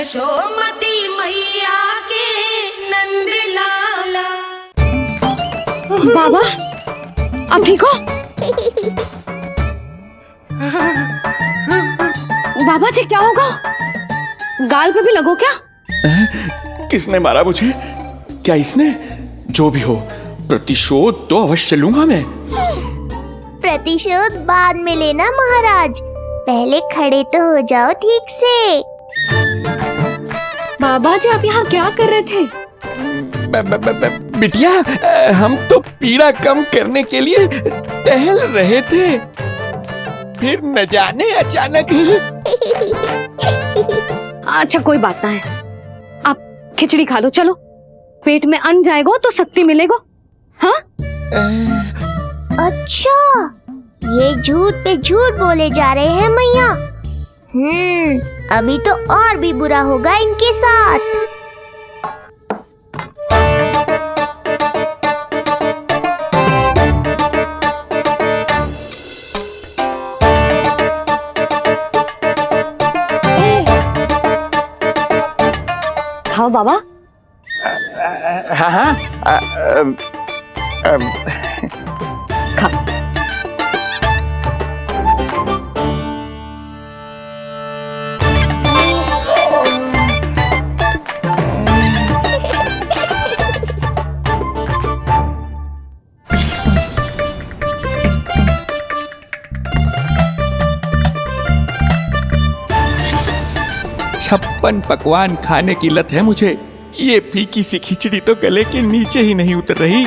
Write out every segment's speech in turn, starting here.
यशोमती मैया के नंद लाला। बाबा आप ठीक हो? बाबा जी क्या होगा? गाल पे भी लगो क्या? किसने मारा मुझे? क्या इसने? जो भी हो प्रतिशोध तो अवश्य लूंगा मैं। प्रतिशोध बाद में लेना महाराज, पहले खड़े तो हो जाओ ठीक से। बाबा जी आप यहाँ क्या कर रहे थे? बिटिया हम तो पीड़ा कम करने के लिए टहल रहे थे, फिर न जाने अचानक ही। अच्छा कोई बात ना है, आप खिचड़ी खा लो, चलो पेट में अन्न जाएगा तो शक्ति मिलेगा। हाँ अच्छा ये झूठ पे झूठ बोले जा रहे हैं मैया। अभी तो और भी बुरा होगा इनके साथ। खाओ बाबा। हाँ खा। छप्पन पकवान खाने की लत है मुझे, ये फीकी सी खिचड़ी तो गले के नीचे ही नहीं उतर रही।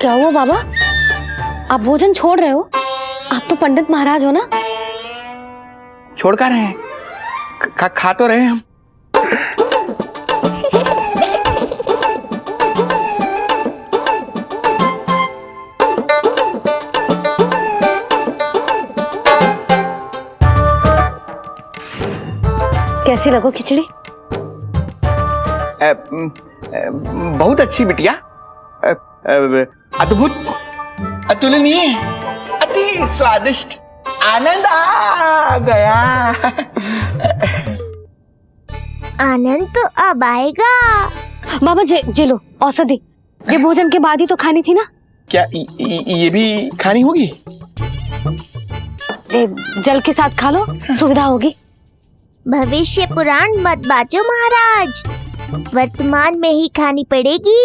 क्या हुआ बाबा, आप भोजन छोड़ रहे हो? आप तो पंडित महाराज हो ना। छोड़ कर रहे हैं, खा तो रहे हम। कैसी लगो खिचड़ी? बहुत अच्छी बिटिया, अद्भुत, अतुलनीय, अति स्वादिष्ट, आनंद आ गया। आनंद तो अब आएगा। बाबा जे लो औषधि, ये भोजन के बाद ही तो खानी थी ना। क्या ये भी खानी होगी? जे जल के साथ खा लो, सुविधा होगी। भविष्य पुराण मत बाचो महाराज, वर्तमान में ही खानी पड़ेगी।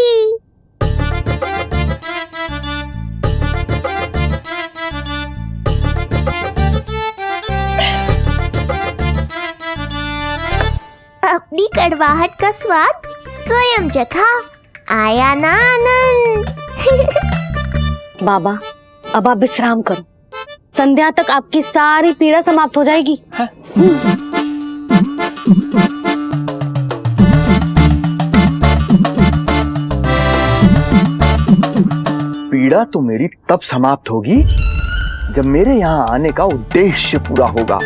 अपनी कड़वाहट का स्वाद स्वयं चखा, आया ना आनंद। बाबा अब आप विश्राम करो, संध्या तक आपकी सारी पीड़ा समाप्त हो जाएगी। पीड़ा तो मेरी तब समाप्त होगी जब मेरे यहाँ आने का उद्देश्य पूरा होगा,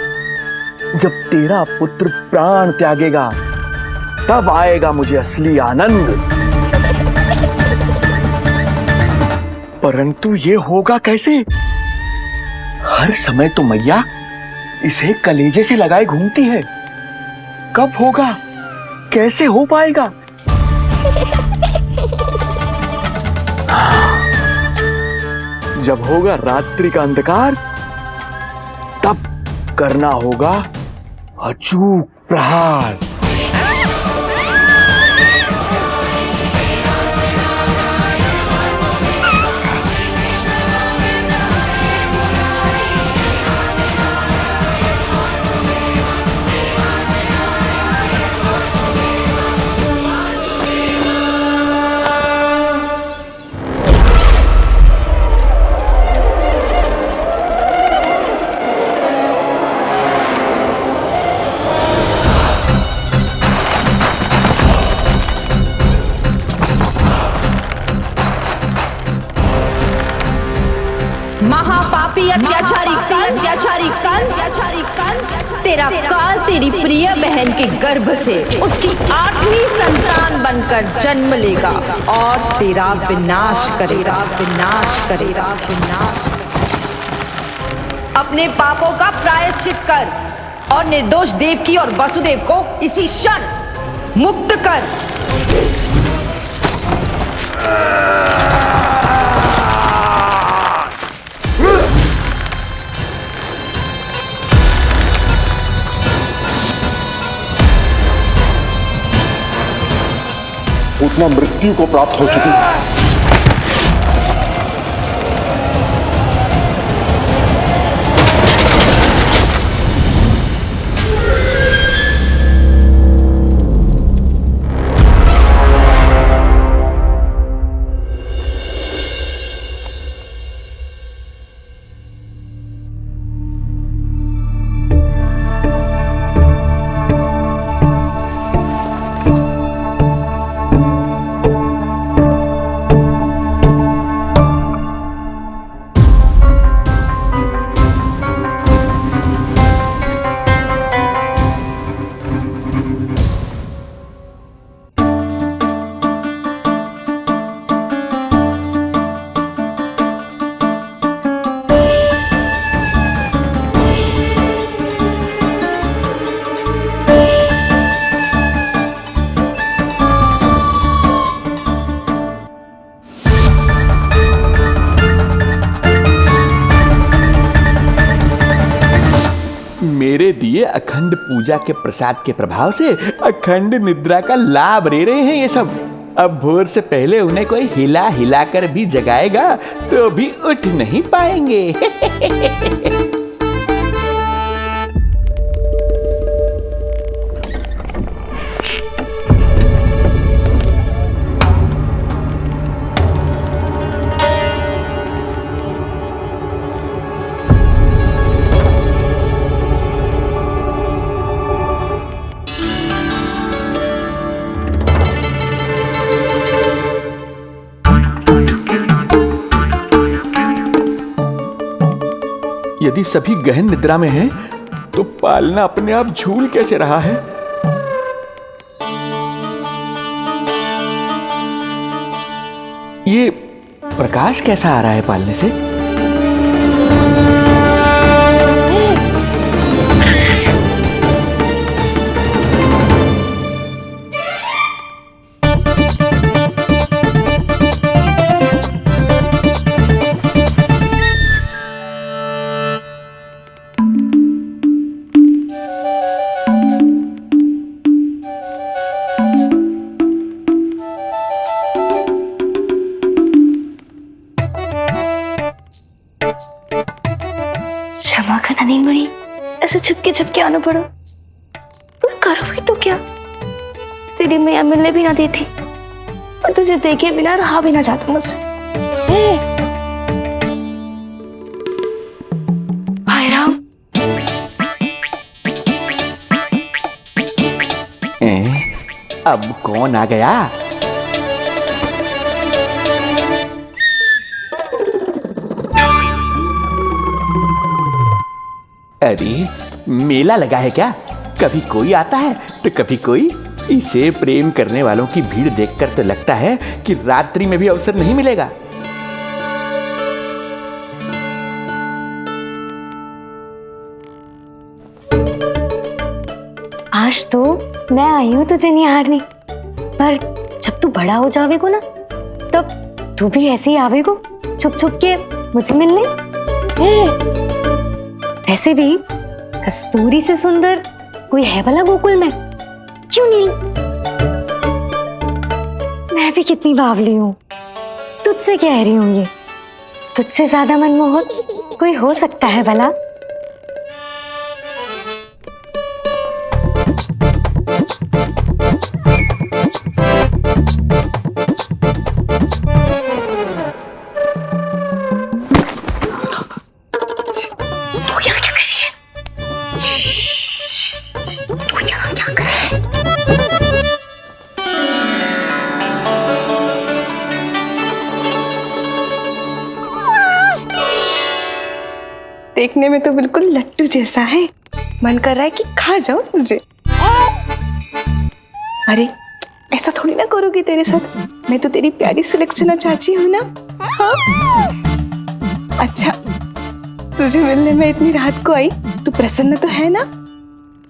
जब तेरा पुत्र प्राण त्यागेगा, तब आएगा मुझे असली आनंद। परंतु ये होगा कैसे? हर समय तो मैया इसे कलेजे से लगाए घूमती है, कब होगा, कैसे हो पाएगा? जब होगा रात्रि का अंधकार, तब करना होगा अचूक प्रहार। महापापी अत्याचारी कंस, तेरा काल तेरी प्रिय बहन के गर्भ से उसकी 8वीं संतान बनकर जन्म लेगा और तेरा विनाश करेगा। अपने पापों का प्रायश्चित कर और निर्दोष देवकी और वसुदेव को इसी क्षण मुक्त कर। उतना मृत्यु को प्राप्त हो चुकी है। मेरे दिए अखंड पूजा के प्रसाद के प्रभाव से अखंड निद्रा का लाभ ले रहे हैं ये सब। अब भोर से पहले उन्हें कोई हिला हिलाकर भी जगाएगा तो भी उठ नहीं पाएंगे। यदि सभी गहन निद्रा में हैं, तो पालना अपने आप झूल कैसे रहा है? ये प्रकाश कैसा आ रहा है पालने से? क्षमा करना नहीं मुड़ी, ऐसे छुपके आना पड़ा। पर करूँगी तो क्या? तेरी मैया मिलने भी ना देती और तुझे देखे बिना रहा भी ना जाता मुझसे। भाई राम, अब कौन आ गया? अरे मेला लगा है क्या? कभी कोई आता है तो कभी कोई। इसे प्रेम करने वालों की भीड़ देखकर तो लगता है कि रात्रि में भी अवसर नहीं मिलेगा। आज तो मैं आई हूँ तुझे निहारने, पर जब तू बड़ा हो जावेगो ना, तब तू भी ऐसे ही आवेगो छुप छुप के मुझे मिलने। ऐसे भी कस्तूरी से सुंदर कोई है भला गोकुल में? क्यों नहीं? मैं भी कितनी बावली हूँ, तुझसे कह रही हूँ ये। तुझसे ज्यादा मनमोहक कोई हो सकता है भला? देखने में तो बिल्कुल लट्टू जैसा है, मन कर रहा है कि खा जाऊं तुझे। अरे ऐसा थोड़ी ना करोगी तेरे साथ, मैं तो तेरी प्यारी सुलक्षणा चाची हूं ना। हाँ? अच्छा तुझे मिलने में इतनी रात को आई, तू प्रसन्न तो है ना?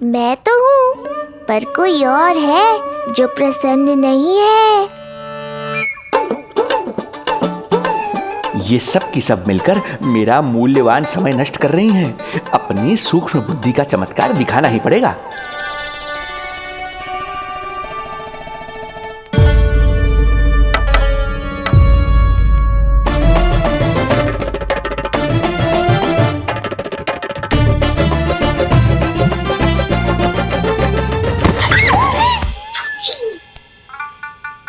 मैं तो हूँ, पर कोई और है जो प्रसन्न नहीं है। ये सब की सब मिलकर मेरा मूल्यवान समय नष्ट कर रही हैं। अपनी सूक्ष्म बुद्धि का चमत्कार दिखाना ही पड़ेगा।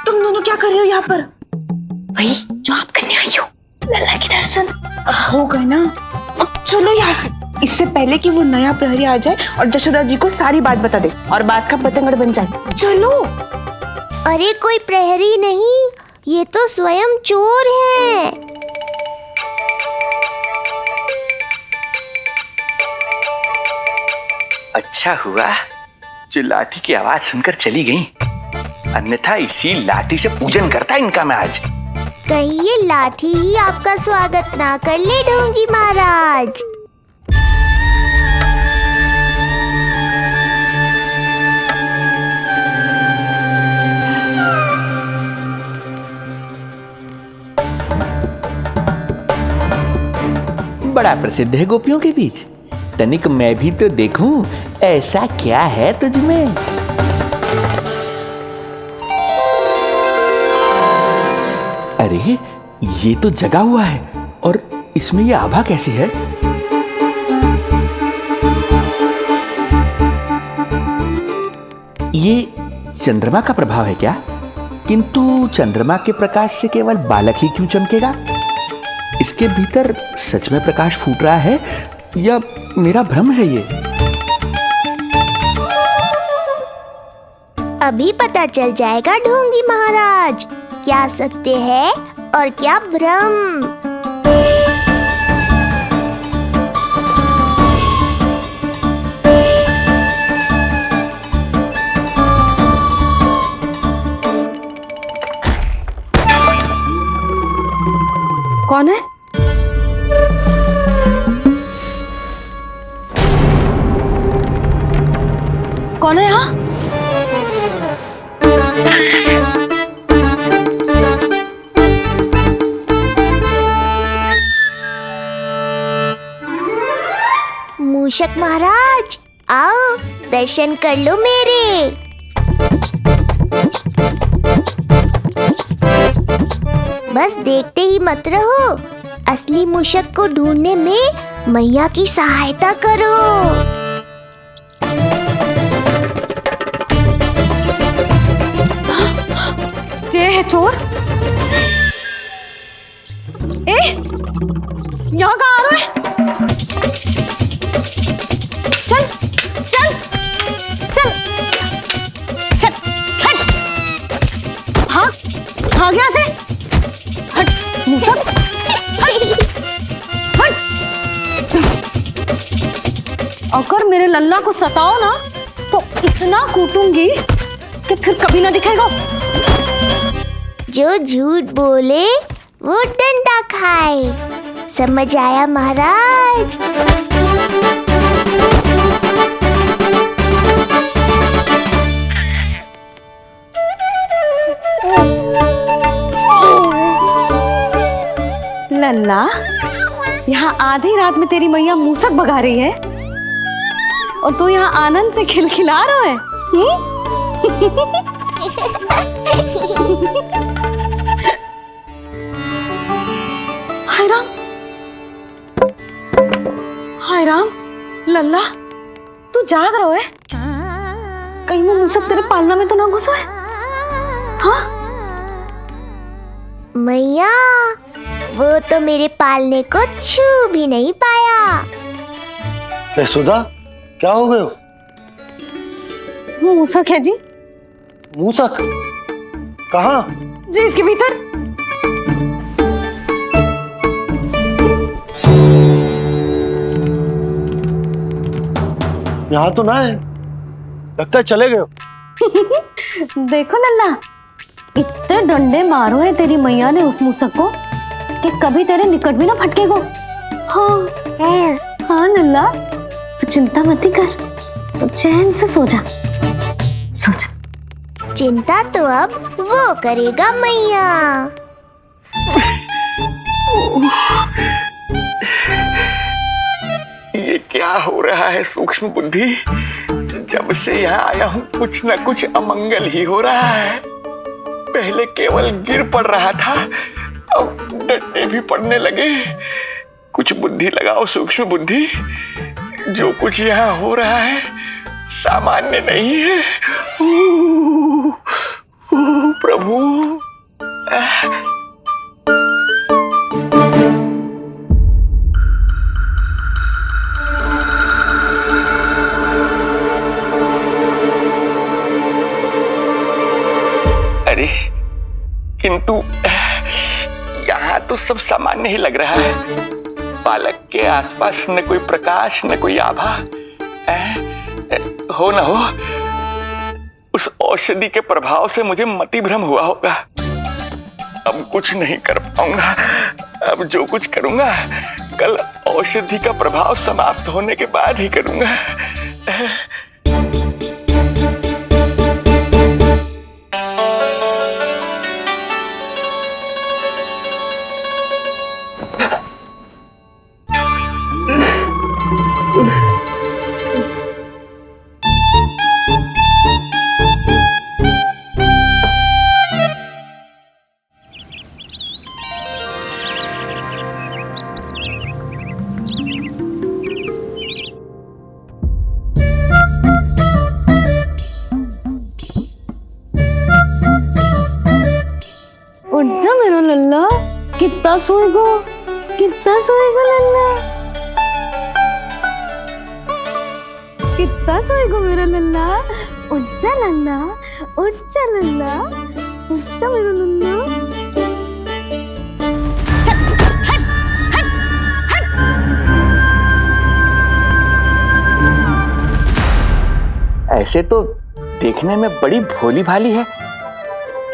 तुम दोनों क्या कर रहे हो यहाँ पर? वही जो आप करने आई हो, लल्ला के दर्शन। हो गए ना, अब चलो यहाँ से, इससे पहले कि वो नया प्रहरी आ जाए और जशोदा जी को सारी बात बता दे और बात का पतंगड़ बन जाए। चलो। अरे कोई प्रहरी नहीं, ये तो स्वयं चोर है। अच्छा हुआ जो लाठी की आवाज सुनकर चली गई, अन्यथा इसी लाठी से पूजन करता इनका मैं आज। कहीं ये लाठी ही आपका स्वागत ना कर ले ढोंगी महाराज। बड़ा प्रसिद्ध है गोपियों के बीच। तनिक मैं भी तो देखूं ऐसा क्या है तुझमें। अरे ये तो जगा हुआ है और इसमें ये आभा कैसी है? ये चंद्रमा का प्रभाव है क्या? किंतु चंद्रमा के प्रकाश से केवल बालक ही क्यों चमकेगा? इसके भीतर सच में प्रकाश फूट रहा है या मेरा भ्रम है ये? अभी पता चल जाएगा ढोंगी महाराज, क्या सत्य है और क्या भ्रम। कौन है? कौन है यहाँ? मूषक महाराज आओ, दर्शन कर लो मेरे। बस देखते ही मत रहो, असली मूषक को ढूंढने में मैया की सहायता करो। ये है चोर। ए, यहाँ कहाँ आ रहा है? चल चल चल चल, हट। हाँ हाँ, यहाँ से हट मूसक, हट हट। अगर मेरे लल्ला को सताओ ना तो इतना कूटूंगी कि फिर कभी ना दिखेगा। जो झूठ बोले वो डंडा खाए, समझ आया महाराज? लल्ला, यहाँ आधी रात में तेरी मैया मूसक भगा रही है और तू यहाँ आनंद से खिलखिला रहा है। हाय राम, हाय राम। लल्ला, तू जाग रहा है? कहीं वो मूसक तेरे पालना में तो ना घुसो है? हाँ मैया, वो तो मेरे पालने को छू भी नहीं पाया। सुधा, क्या हो गए हो? वो मूसक है जी। मूसक? कहाँ? जी इसके भीतर। यहाँ तो ना है, लगता है चले गए हो। देखो लल्ला, इतने डंडे मारो है तेरी मैया ने उस मूसक को कि कभी तेरे निकट भी ना फटकेगो। हाँ हाँ लल्ला, तू चिंता मत ही कर, तू चैन से सो जा, सो जा। चिंता तो अब वो करेगा मैया। ये क्या हो रहा है सूक्ष्म बुद्धि? जब से यहाँ आया हूँ कुछ न कुछ अमंगल ही हो रहा है। पहले केवल गिर पड़ रहा था, अब डंडे भी पड़ने लगे। कुछ बुद्धि लगाओ सूक्ष्म बुद्धि, जो कुछ यहाँ हो रहा है सामान्य नहीं है। प्रभु, अरे किंतु यहाँ तो सब सामान्य ही लग रहा है। बालक के आसपास न कोई प्रकाश न कोई आभा। हो न हो उस औषधि के प्रभाव से मुझे मति भ्रम हुआ होगा। अब कुछ नहीं कर पाऊंगा। अब जो कुछ करूंगा कल औषधि का प्रभाव समाप्त होने के बाद ही करूंगा। उठ जा मेरा लल्ला, कितना सोएगो, कितना सोएगो लल्ला, कितना सोएगो मेरा लल्ला। उठ जा लल्ला, उठ जा लल्ला, उठ जा मेरा लल्ला। चल, हट, हट, हट। ऐसे तो देखने में बड़ी भोली भाली है,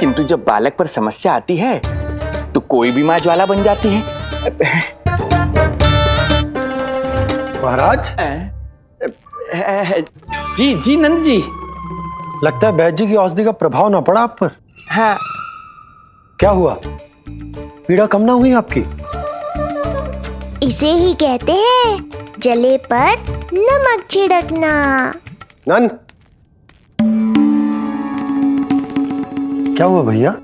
किंतु जब बालक पर समस्या आती है तो कोई भी माँ ज्वाला बन जाती है। महाराज, जी जी नंद जी। लगता है वैद्य जी की औषधि का प्रभाव ना पड़ा आप पर। हाँ। क्या हुआ? पीड़ा कम ना हुई आपकी? इसे ही कहते हैं जले पर नमक छिड़कना। नंद, क्या हुआ भैया?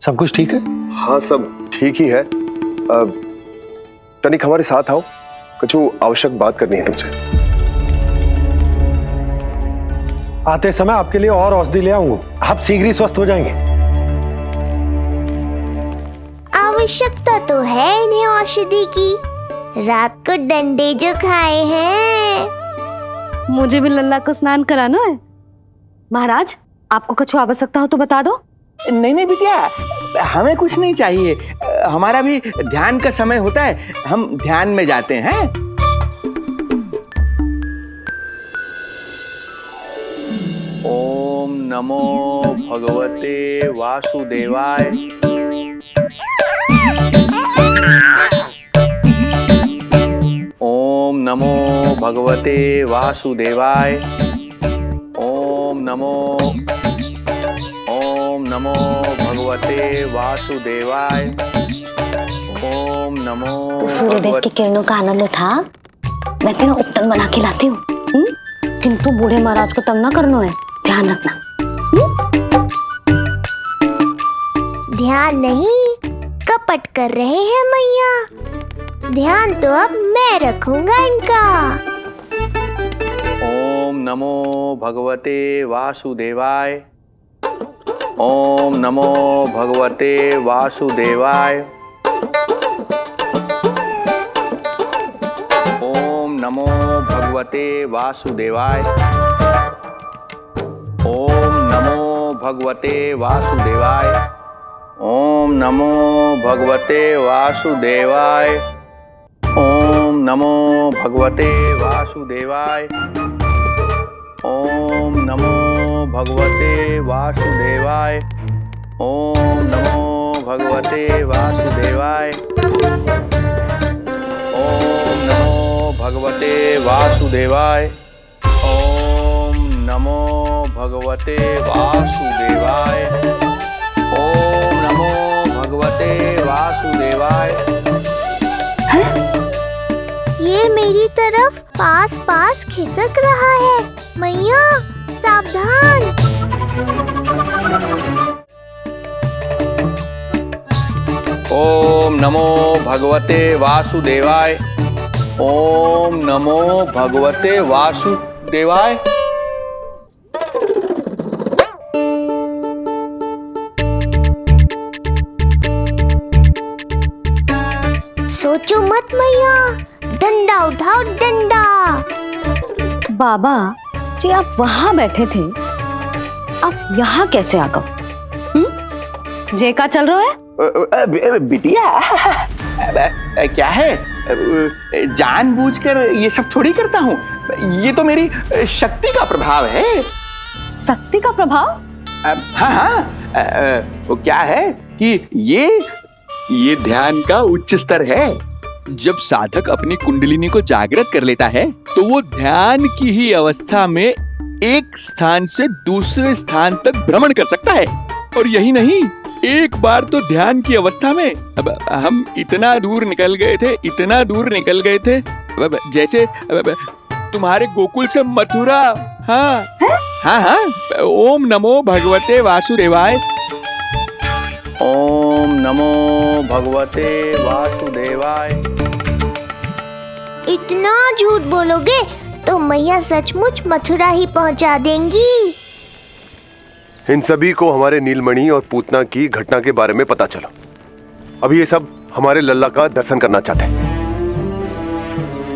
सब कुछ ठीक है? हाँ सब ठीक ही है। तनिक हमारे साथ आओ, कुछ आवश्यक बात करनी है तुमसे। आते समय आपके लिए और औषधि ले आऊंगा, आप शीघ्र ही स्वस्थ हो जाएंगे। आवश्यकता तो है इन्हें औषधि की, रात को डंडे जो खाए हैं। मुझे भी लल्ला को स्नान कराना है। महाराज, आपको कुछ आवश्यकता हो तो बता दो। नहीं नहीं बिटिया, हमें कुछ नहीं चाहिए। हमारा भी ध्यान का समय होता है, हम ध्यान में जाते हैं। ओम नमो भगवते वासुदेवाय। ओम नमो भगवते वासुदेवाय। ओम नमो भगवते वासुदेवाय। ओम नमो। तो सूर्यदेव की किरणों का आनंद उठा, मैं तेरा उपटन बना के लाती हूँ। किंतु बूढ़े महाराज को तंग ना करना है, ध्यान रखना। ध्यान नहीं, कपट कर रहे हैं मैया। ध्यान तो अब मैं रखूंगा इनका। ओम नमो भगवते वासुदेवाय। ओम नमो भगवते वासुदेवाय। ओम नमो भगवते वासुदेवाय। ओम नमो भगवते वासुदेवाय। ओम नमो भगवते वासुदेवाय। ओम नमो भगवते वासुदेवाय। ओम नमो भगवते वासुदेवाय। ओम नमो भगवते वासुदेवाय। ओम नमो भगवते वासुदेवाय। ओम नमो भगवते वासुदेवाय। ओम नमो भगवते वासुदेवाय। ये मेरी तरफ पास पास खिसक रहा है। मैया सावधान। ओम नमो भगवते वासुदेवाय। ओम नमो भगवते वासुदेवाय। सोचो मत मैया, डंडा उठाओ डंडा। बाबा जी आप वहां बैठे थे, आप यहाँ कैसे आ गए? जे का चल रहा है? बिटिया क्या है, जानबूझकर ये सब थोड़ी करता हूँ। ये तो मेरी शक्ति का प्रभाव है। शक्ति का प्रभाव? हाँ हाँ, वो क्या है कि ये ध्यान का उच्च स्तर है। जब साधक अपनी कुंडलिनी को जागृत कर लेता है तो वो ध्यान की ही अवस्था में एक स्थान से दूसरे स्थान तक भ्रमण कर सकता है। और यही नहीं, एक बार तो ध्यान की अवस्था में अब हम इतना दूर निकल गए थे जैसे तुम्हारे गोकुल से मथुरा। हाँ हाँ हाँ। ओम नमो भगवते वासुदेवाय। ओम नमो भगवते वासुदेवाय। इतना झूठ बोलोगे तो मैया सचमुच मथुरा ही पहुंचा देंगी। इन सभी को हमारे नीलमणि और पूतना की घटना के बारे में पता चला। अब ये सब हमारे लल्ला का दर्शन करना चाहते हैं।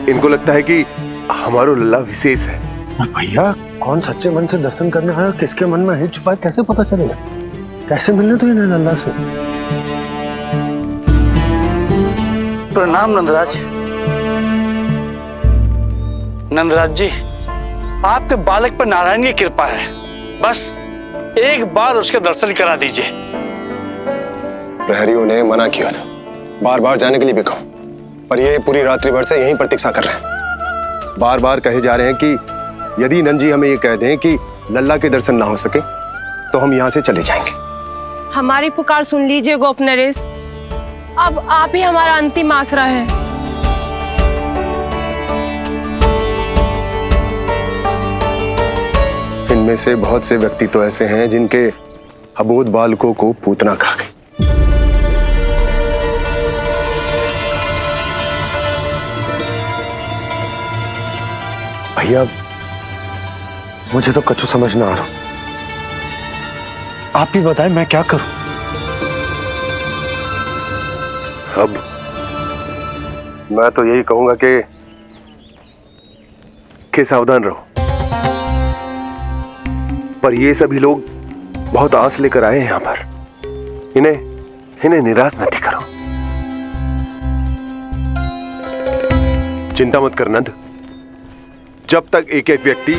इनको लगता है कि हमारा लल्ला विशेष है। भैया कौन सच्चे मन से दर्शन करने आया, किसके मन में हित छुपा है, कैसे पता चलेगा? कैसे मिलने तो इन्हें लल्ला से? प्रणाम नंदराज। नंदराज जी, आपके बालक पर नारायण की कृपा है। बस एक बार उसके दर्शन करा दीजिए। प्रहरियों ने मना किया था, बार बार जाने के लिए भी कहा, पर ये पूरी रात्रि भर से यहीं प्रतीक्षा कर रहे हैं। बार बार कहे जा रहे हैं कि यदि नंजी हमें ये कह दें कि लल्ला के दर्शन ना हो सके तो हम यहाँ से चले जाएंगे। हमारी पुकार सुन लीजिए गोप नरेश, अब आप ही हमारा अंतिम आसरा है। इनमें से बहुत से व्यक्ति तो ऐसे हैं जिनके अबोध बालकों को पूतना खा गई। भैया मुझे तो कछु समझ ना आ रहा। आप ही बताएं मैं क्या करूं? अब मैं तो यही कहूंगा कि सावधान रहो। पर ये सभी लोग बहुत आस लेकर आए हैं यहाँ पर। इन्हें निराश मत करो। चिंता मत कर नंद, जब तक एक एक व्यक्ति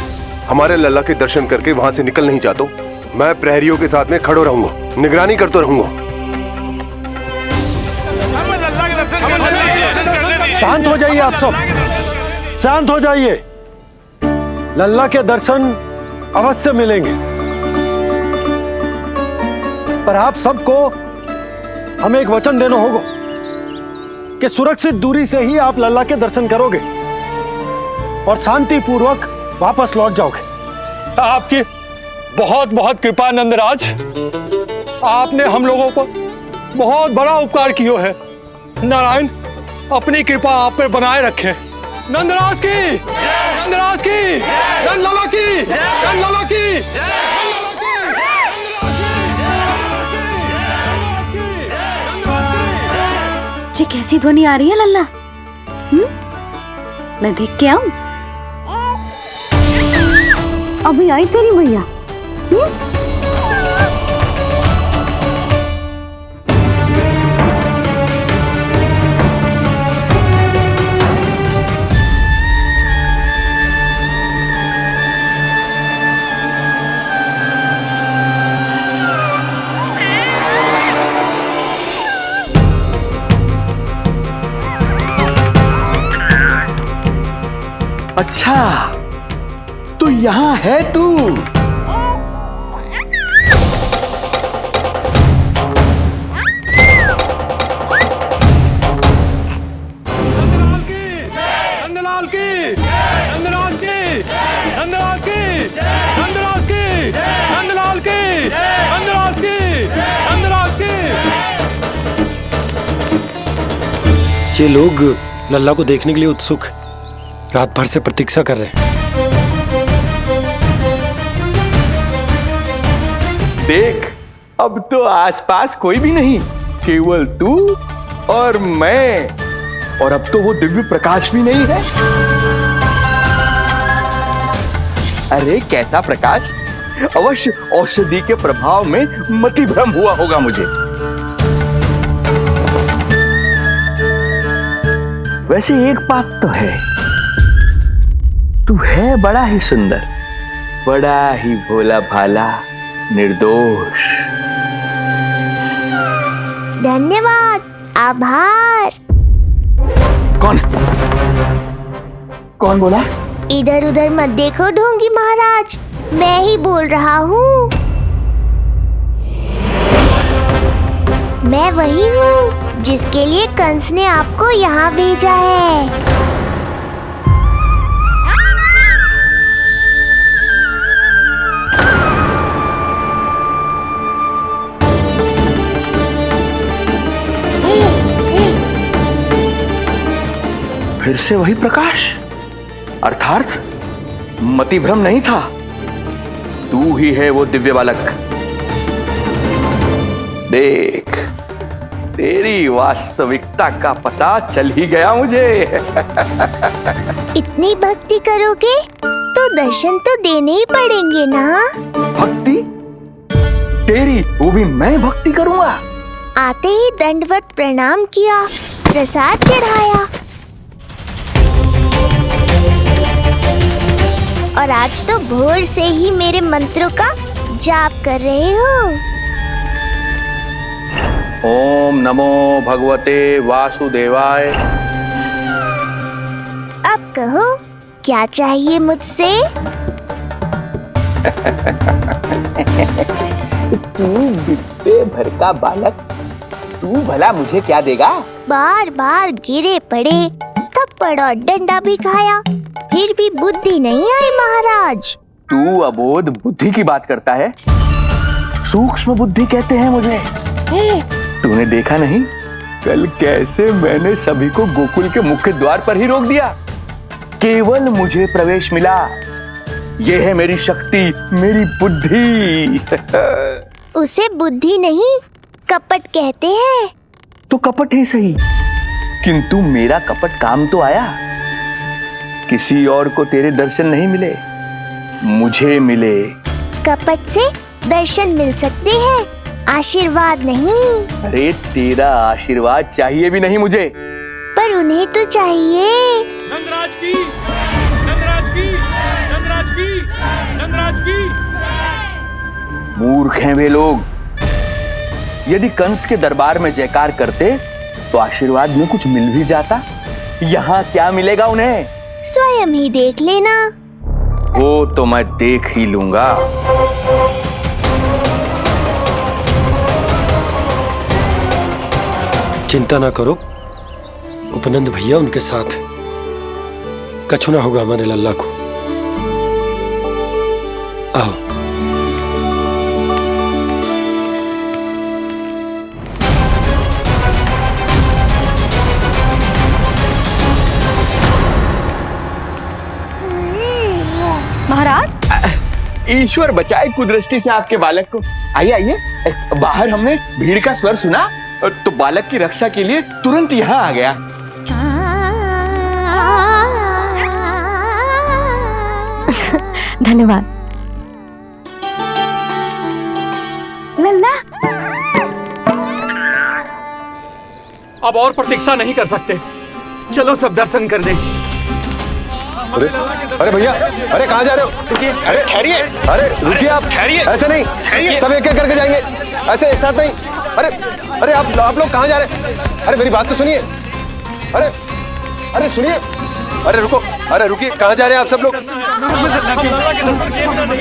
हमारे लल्ला के दर्शन करके वहां से निकल नहीं जाता, मैं प्रहरियों के साथ में खड़ो रहूंगा, निगरानी करता रहूंगा। शांत हो जाइए आप सब, शांत हो जाइए। लल्ला के दर्शन अवश्य मिलेंगे, पर आप सबको हमें एक वचन देना होगा कि सुरक्षित दूरी से ही आप लल्ला के दर्शन करोगे और शांति पूर्वक वापस लौट जाओगे। आपकी बहुत बहुत कृपा नंदराज, आपने हम लोगों को बहुत बड़ा उपकार किया है। नारायण अपनी कृपा आप पर बनाए रखे। नंदराज की, नंदराज की, नंदलाला की, नंदलाला की। जी कैसी ध्वनि आ रही है लल्ला? मैं देख के आऊं? अभी आई तेरी मैया। अच्छा, तो यहाँ है तू। नंदलाल की, नंदलाल की, नंदलाल की, नंदलाल की, नंदलाल की, नंदलाल की, नंदलाल की। ये लोग लल्ला को देखने के लिए उत्सुक रात भर से प्रतीक्षा कर रहे हैं। देख, अब तो आसपास कोई भी नहीं, केवल तू और मैं। और अब तो वो दिव्य प्रकाश भी नहीं है। अरे कैसा प्रकाश? अवश्य औषधि के प्रभाव में मतिभ्रम हुआ होगा मुझे। वैसे एक बात तो है, तू है बड़ा ही सुंदर, बड़ा ही भोला भाला, निर्दोष। धन्यवाद, आभार। कौन बोला? इधर उधर मत देखो ढोंगी महाराज, मैं ही बोल रहा हूँ। मैं वही हूँ जिसके लिए कंस ने आपको यहाँ भेजा है। फिर से वही प्रकाश, अर्थात मतिभ्रम नहीं था। तू ही है वो दिव्य बालक। देख, तेरी वास्तविकता का पता चल ही गया मुझे। इतनी भक्ति करोगे तो दर्शन तो देने ही पड़ेंगे ना। भक्ति? तेरी? वो भी मैं भक्ति करूंगा? आते ही दंडवत प्रणाम किया, प्रसाद चढ़ाया, और आज तो भोर से ही मेरे मंत्रों का जाप कर रहे हो। ओम नमो भगवते वासुदेवाय। अब कहो, क्या चाहिए मुझसे? तू बित्ते भर का बालक, तू भला मुझे क्या देगा? बार बार गिरे पड़े, थप्पड़ और डंडा भी खाया, फिर भी बुद्धि नहीं आई महाराज। तू अबोध बुद्धि की बात करता है? सूक्ष्म बुद्धि कहते हैं मुझे। तूने देखा नहीं कल कैसे मैंने सभी को गोकुल के मुख्य द्वार पर ही रोक दिया? केवल मुझे प्रवेश मिला। यह है मेरी शक्ति, मेरी बुद्धि। उसे बुद्धि नहीं, कपट कहते हैं। तो कपट ही सही, किंतु मेरा कपट काम तो आया। किसी और को तेरे दर्शन नहीं मिले, मुझे मिले। कपट से दर्शन मिल सकते हैं, आशीर्वाद नहीं। अरे तेरा आशीर्वाद चाहिए भी नहीं मुझे। पर उन्हें तो चाहिए। नंदराज की, नंदराज की, नंदराज की, नंदराज की। मूर्ख हैं वे लोग। यदि कंस के दरबार में जयकार करते तो आशीर्वाद में कुछ मिल भी जाता। यहाँ क्या मिलेगा उन्हें? स्वयं ही देख लेना। वो तो मैं देख ही लूंगा। चिंता ना करो, उपनंद भैया उनके साथ, कछु ना होगा हमारे लल्ला को। आओ। महाराज, ईश्वर बचाए कुदृष्टि से आपके बालक को। आइए आइए, बाहर हमने भीड़ का स्वर सुना तो बालक की रक्षा के लिए तुरंत यहाँ आ गया। धन्यवाद। लल्ला, अब और प्रतीक्षा नहीं कर सकते, चलो सब दर्शन कर दें। अरे भैया, अरे कहाँ जा रहे हो? अरे ठहरिए, अरे रुकिए आप, ठहरिए। ऐसे नहीं, सब एक एक करके जाएंगे, ऐसे एक साथ नहीं। अरे आप लोग कहाँ जा रहे हैं? अरे मेरी बात तो सुनिए। अरे सुनिए, अरे रुको। अरे रुकिए, कहाँ जा रहे हैं आप सब लोग?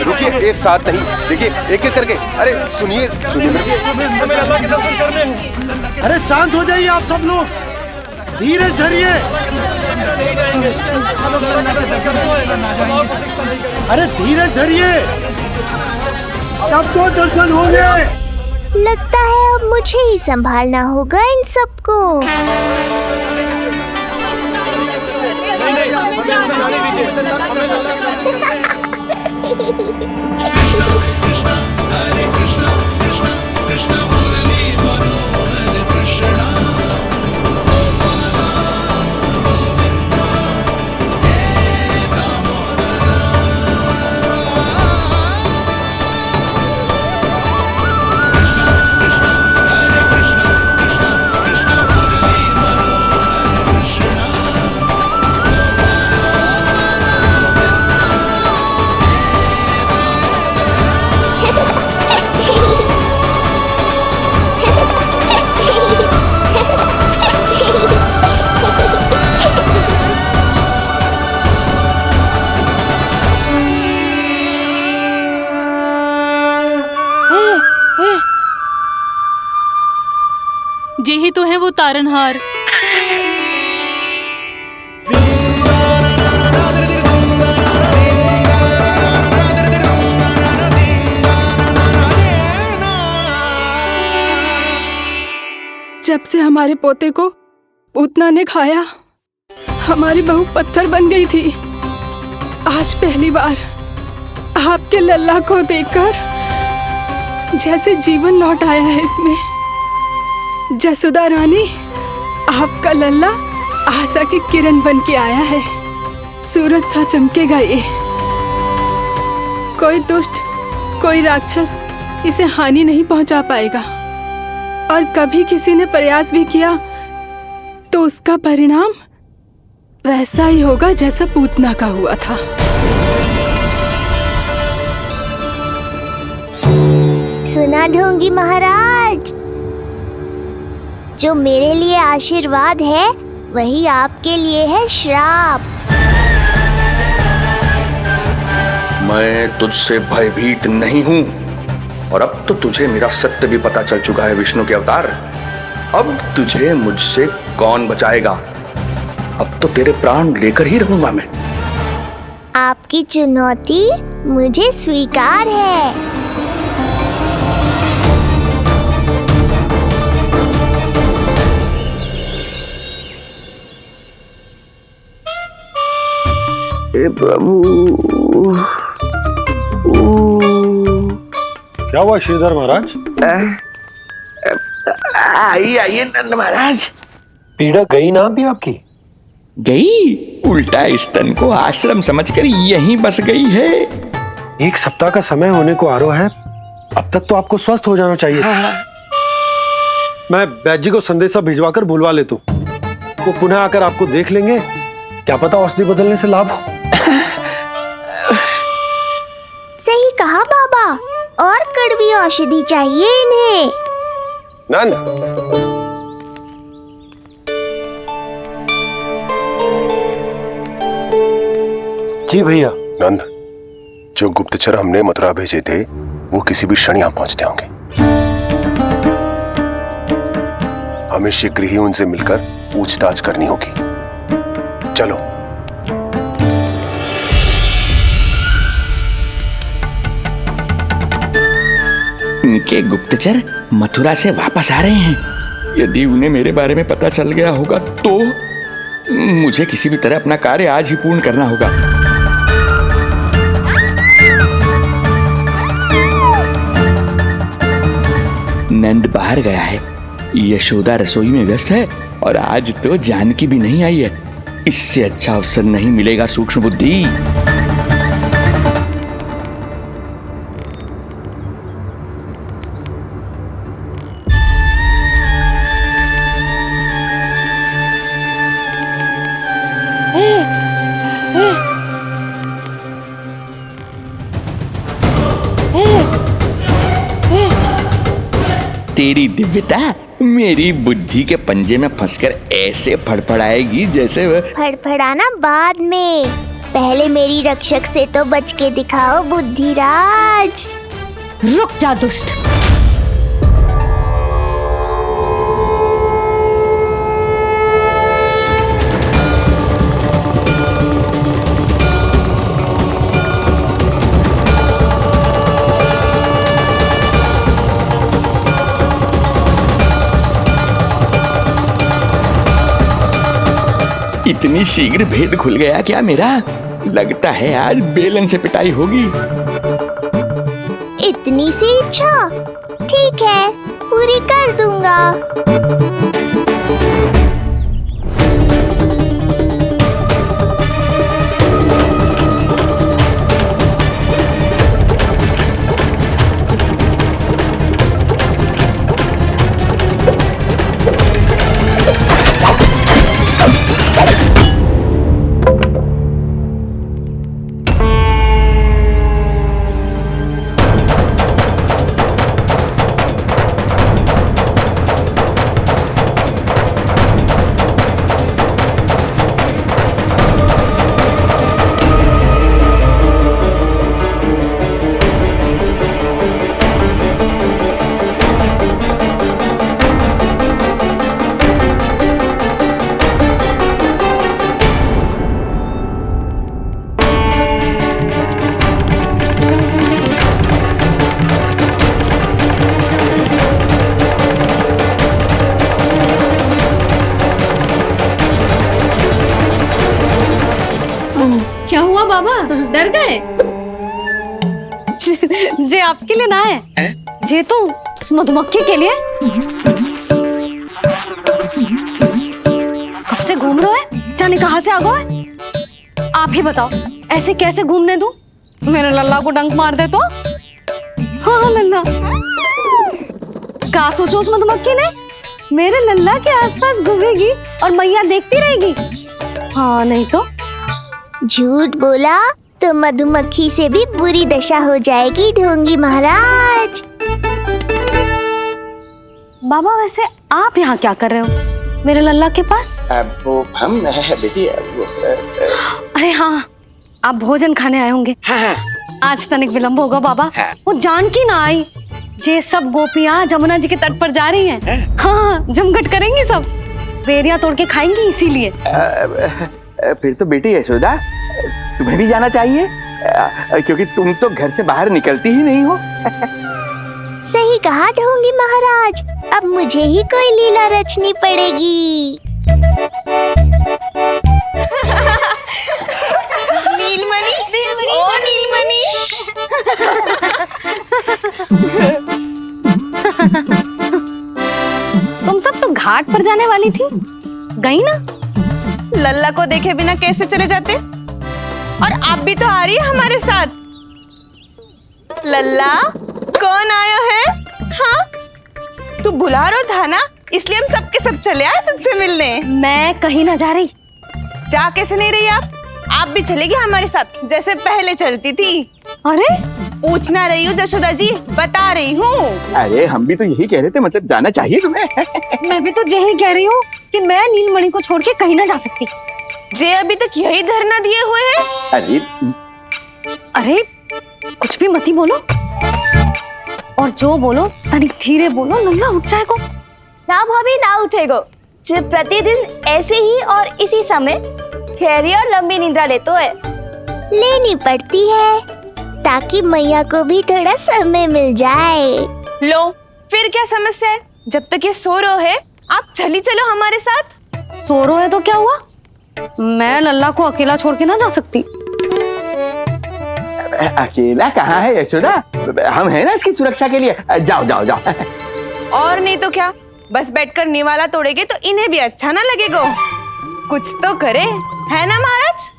रुकिए, एक साथ नहीं, देखिए एक एक करके। अरे सुनिए सुनिए, अरे शांत हो जाइए आप सब लोग, धीरज धरिए। अरे धीरज धरिए, सबको दर्शन होंगे। लगता है अब मुझे ही संभालना होगा इन सबको। यही तो है वो तारनहार। जब से हमारे पोते को पूतना ने खाया, हमारी बहू पत्थर बन गई थी। आज पहली बार आपके लल्ला को देखकर जैसे जीवन लौट आया है इसमें। जसोदा रानी, आपका लल्ला आशा की किरण बन के आया है। सूरज सा चमकेगा ये। कोई दुष्ट, कोई राक्षस इसे हानि नहीं पहुंचा पाएगा। और कभी किसी ने प्रयास भी किया तो उसका परिणाम वैसा ही होगा जैसा पूतना का हुआ था। सुना ढोंगी महाराज, जो मेरे लिए आशीर्वाद है वही आपके लिए है श्राप। मैं तुझसे भयभीत नहीं हूं, और अब तो तुझे मेरा सत्य भी पता चल चुका है विष्णु के अवतार। अब तुझे मुझसे कौन बचाएगा? अब तो तेरे प्राण लेकर ही रहूंगा मैं। आपकी चुनौती मुझे स्वीकार है। प्रभु, क्या हुआ श्रीधर महाराज? आइए नंद महाराज। पीड़ा गई ना अभी आपकी? गई? उल्टा इस तन को आश्रम समझकर यहीं बस गई है। 1 सप्ताह का समय होने को आ रहा है, अब तक तो आपको स्वस्थ हो जाना चाहिए। मैं वैद्य जी को संदेशा भिजवाकर बुलवा लेता हूँ। वो पुनः आकर आपको देख लेंगे, क्या पता औषधि बदलने से लाभ हो। सही कहा बाबा, और कड़वी औषधि चाहिए इन्हें। नंद, जी भैया। नंद, जो गुप्तचर हमने मथुरा भेजे थे वो किसी भी क्षण यहां पहुंचते होंगे। हमें शीघ्र ही उनसे मिलकर पूछताछ करनी होगी। चलो। इनके गुप्तचर मथुरा से वापस आ रहे हैं। यदि उन्हें मेरे बारे में पता चल गया होगा तो मुझे किसी भी तरह अपना कार्य आज ही पूर्ण करना होगा। नंद बाहर गया है, यशोदा रसोई में व्यस्त है, और आज तो जानकी भी नहीं आई है। इससे अच्छा अवसर नहीं मिलेगा सूक्ष्म बुद्धि। तेरी दिव्यता मेरी बुद्धि के पंजे में फंसकर ऐसे फड़फड़ाएगी जैसे फड़फड़ाना बाद में, पहले मेरी रक्षक से तो बच के दिखाओ बुद्धिराज। रुक जा दुष्ट। इतनी शीघ्र भेद खुल गया क्या मेरा? लगता है आज बेलन से पिटाई होगी। इतनी सी इच्छा? ठीक है, पूरी कर दूंगा। क्या हुआ बाबा, डर गए? जे आपके लिए ना है, जे तो उस मधुमक्खी के लिए। कब से घूम रहे हो? जाने कहाँ से आ गए? आप ही बताओ, ऐसे कैसे घूमने दूं? मेरे लल्ला को डंक मार दे तो? हाँ लल्ला, क्या सोचो उस मधुमक्खी ने? मेरे लल्ला के आसपास घूमेगी और मैया देखती रहेगी। हाँ नहीं तो? झूठ बोला तो मधुमक्खी से भी बुरी दशा हो जाएगी ढोंगी महाराज। बाबा वैसे आप यहाँ क्या कर रहे हो मेरे लल्ला के पास? वो हम बेटी अरे हाँ, आप भोजन खाने आए होंगे। हाँ। आज तनिक विलंब होगा बाबा। हाँ। वो जानकी ना आई, जे सब गोपियाँ जमुना जी के तट पर जा रही हैं। हाँ, जमघट करेंगी सब, बेरिया तोड़ के खाएंगी इसीलिए। फिर तो बेटी यशोदा, तुम्हें भी जाना चाहिए, क्योंकि तुम तो घर से बाहर निकलती ही नहीं हो। सही कहा ढोंगी महाराज, अब मुझे ही कोई लीला रचनी पड़ेगी। नीलमणि, ओ नीलमणि। तुम सब तो घाट पर जाने वाली थी, गई ना? लल्ला को देखे बिना कैसे चले जाते? और आप भी तो आ रही है हमारे साथ। लल्ला, कौन आया है? हाँ, तू बुला रहा था ना, इसलिए हम सबके सब चले आए तुझसे मिलने। मैं कहीं ना जा रही। जा कैसे नहीं रही आप भी चलेगी हमारे साथ जैसे पहले चलती थी। अरे पूछना रही हूँ जशोदा जी, बता रही हूँ। अरे हम भी तो यही कह रहे थे, मतलब जाना चाहिए तुम्हें। मैं भी तो यही कह रही हूँ कि मैं नीलमणि को छोड़ के कहीं ना जा सकती। जे अभी तक यही धरना दिए हुए हैं। अरे कुछ भी मती बोलो, और जो बोलो तनिक धीरे बोलो, लल्ला उठ जाएगा। ना भाभी ना उठेगो, जो प्रतिदिन ऐसे ही और इसी समय गहरी और लंबी निद्रा लेते है। लेनी पड़ती है ताकि मैया को भी थोड़ा समय मिल जाए। लो, फिर क्या समस्या है? जब तक ये सो रहे है, आप चली चलो हमारे साथ। सो रहे है तो क्या हुआ? मैं लल्ला को अकेला छोड़ के ना जा सकती। अकेला कहाँ है यशोदा, हम हैं ना इसकी सुरक्षा के लिए। जाओ जाओ जाओ। और नहीं तो क्या, बस बैठकर निवाला तोड़ेगे तो इन्हें भी अच्छा ना लगेगा। कुछ तो करे, है ना महाराज?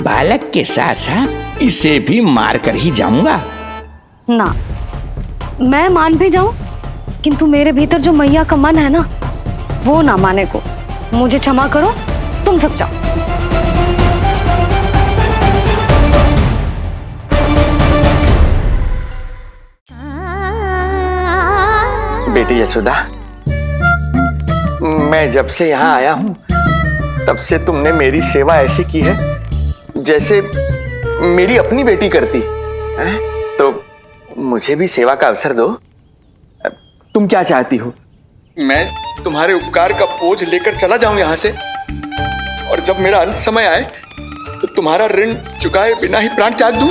बालक के साथ साथ इसे भी मार कर ही जाऊंगा। ना, मैं मान भी जाऊं, किंतु मेरे भीतर जो मैया का मन है ना, वो ना माने को। मुझे क्षमा करो, तुम सब जाओ। बेटी यशोदा, मैं जब से यहाँ आया हूँ तब से तुमने मेरी सेवा ऐसी की है जैसे मेरी अपनी बेटी करती है। तो मुझे भी सेवा का अवसर दो। तुम क्या चाहती हो? मैं तुम्हारे उपकार का बोझ लेकर चला जाऊं यहाँ से, और जब मेरा अंत समय आए तो तुम्हारा ऋण चुकाए बिना ही प्राण त्याग दूं।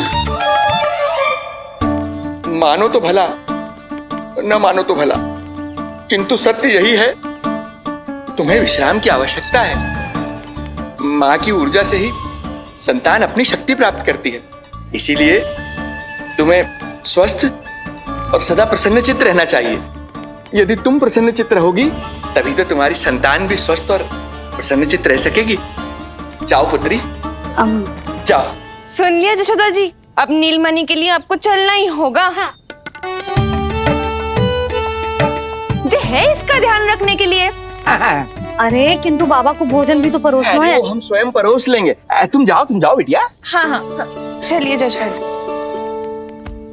मानो तो भला, न मानो तो भला, किंतु सत्य यही है, तुम्हें विश्राम की आवश्यकता है। माँ की ऊर्जा से ही संतान अपनी शक्ति प्राप्त करती है। इसीलिए तुम्हें स्वस्थ और सदा प्रसन्न चित्त रहना चाहिए। यदि तुम प्रसन्न चित्त रहोगी तभी तो तुम्हारी संतान भी स्वस्थ और प्रसन्न चित्त रह सकेगी। जाओ पुत्री, जाओ। सुन लिया जशोदा जी, अब नीलमणि के लिए आपको चलना ही होगा। हाँ। जे है इसका ध्यान रखने के लिए। अरे किंतु बाबा को भोजन भी तो परोसना है। हम स्वयं परोस लेंगे। तुम जाओ बिटिया। हाँ हाँ, चलिए जशोदा जी।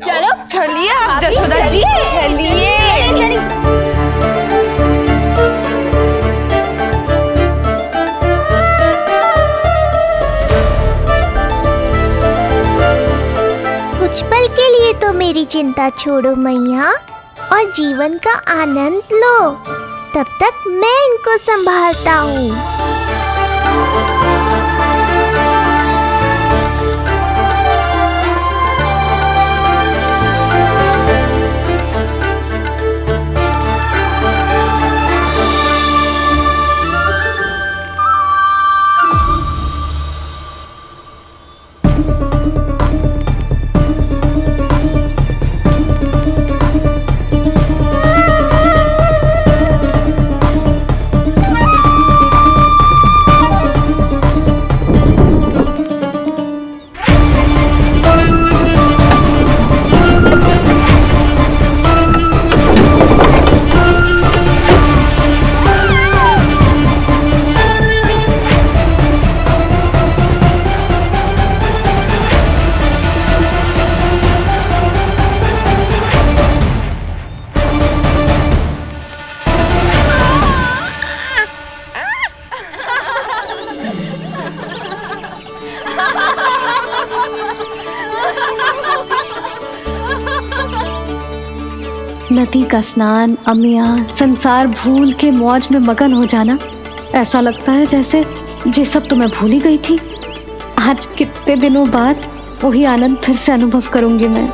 चलो चलिए आप जशोदा जी, चलिए। कुछ पल के लिए तो मेरी चिंता छोड़ो मैया और जीवन का आनंद लो। तब तक मैं इनको संभालता हूँ। नदी का स्नान, अमियाँ, संसार भूल के मौज में मगन हो जाना, ऐसा लगता है जैसे ये सब तो मैं भूल ही गई थी। आज कितने दिनों बाद वही आनंद फिर से अनुभव करूंगी मैं।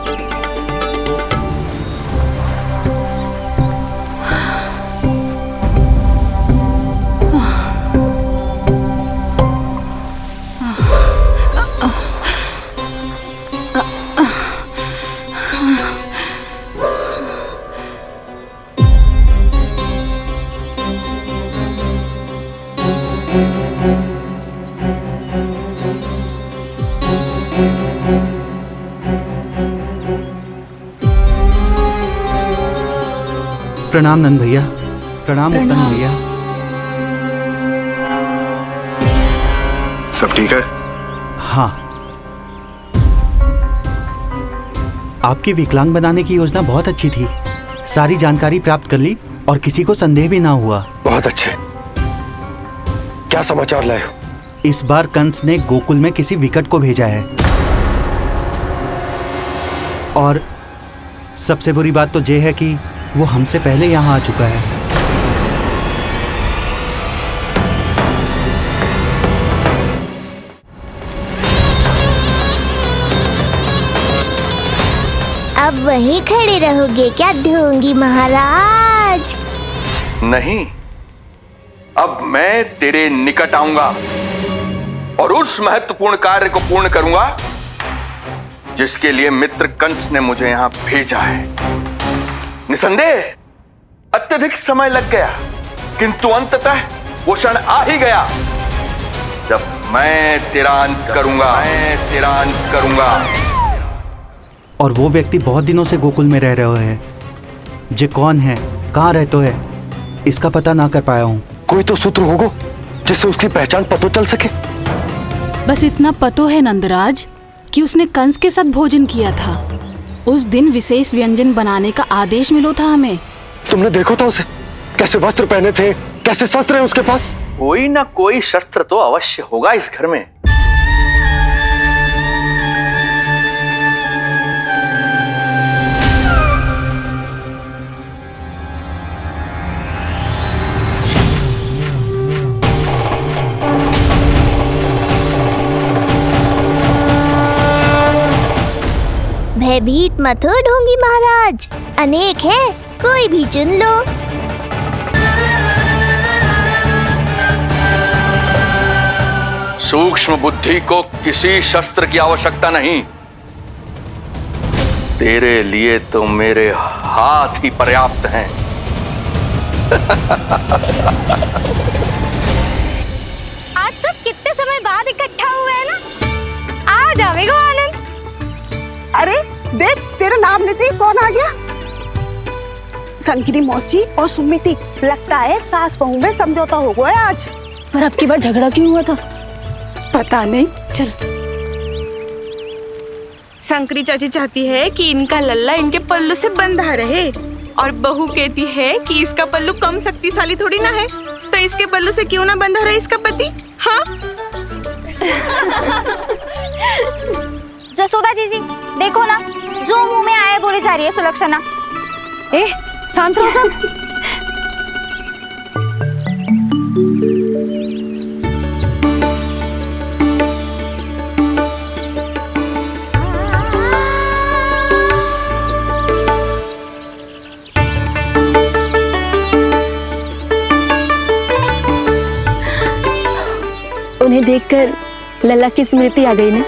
प्रणाम नंद भैया। प्रणाम उत्तम भैया। सब ठीक है? हाँ। आपकी विकलांग बनाने की योजना बहुत अच्छी थी। सारी जानकारी प्राप्त कर ली और किसी को संदेह भी ना हुआ। बहुत अच्छे। क्या समाचार लाए हो? इस बार कंस ने गोकुल में किसी विकट को भेजा है, और सबसे बुरी बात तो ये है कि वो हमसे पहले यहाँ आ चुका है। अब वहीं खड़े रहोगे क्या ढोंगी महाराज? नहीं, अब मैं तेरे निकट आऊंगा और उस महत्वपूर्ण कार्य को पूर्ण करूंगा जिसके लिए मित्र कंस ने मुझे यहां भेजा है। निसंदेह अत्यधिक समय लग गया, किंतु अंततः वो क्षण आ ही गया जब मैं तेरा अंत करूंगा। और वो व्यक्ति बहुत दिनों से गोकुल में रह रहे हैं। जे कौन है, कहाँ रहते है, इसका पता ना कर पाया हूँ। कोई तो सूत्र होगा जिससे उसकी पहचान पता चल सके। बस इतना पतो है नंदराज कि उसने कंस के साथ भोजन किया था। उस दिन विशेष व्यंजन बनाने का आदेश मिलो था हमें, तुमने देखो था उसे, कैसे वस्त्र पहने थे, कैसे शस्त्र हैं उसके पास? कोई ना कोई शस्त्र तो अवश्य होगा इस घर में। भयभीत मत हो ढोंगी महाराज, अनेक है, कोई भी चुन लो। सूक्ष्म बुद्धि को किसी शस्त्र की आवश्यकता नहीं। तेरे लिए तो मेरे हाथ ही पर्याप्त हैं। आज सब कितने समय बाद इकट्ठा हुए हैं ना, आ जाएगा आनंद। अरे देख, तेरा नाम लेते ही कौन आ गया? संकिनी मौसी और सुमिति, लगता है सास बहू में समझौता हो गया आज। पर अब की बार झगड़ा क्यों हुआ था? पता नहीं। चल। संकरी चाची चाहती है कि इनका लल्ला इनके पल्लू से बंधा रहे, और बहू कहती है कि इसका पल्लू कम शक्तिशाली थोड़ी ना है, तो इसके पल्लू से क्यों ना बंधा रहे इसका पति। हाँ जसोदा जीजी, देखो ना, जो मुंह में आए बोली जा रही है सुलक्षणा। ए, शांत रहो सब। उन्हें देखकर लल्ला की स्मृति आ गई ना।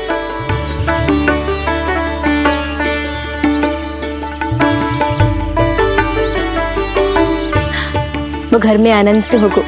वो घर में आनंद से होगो।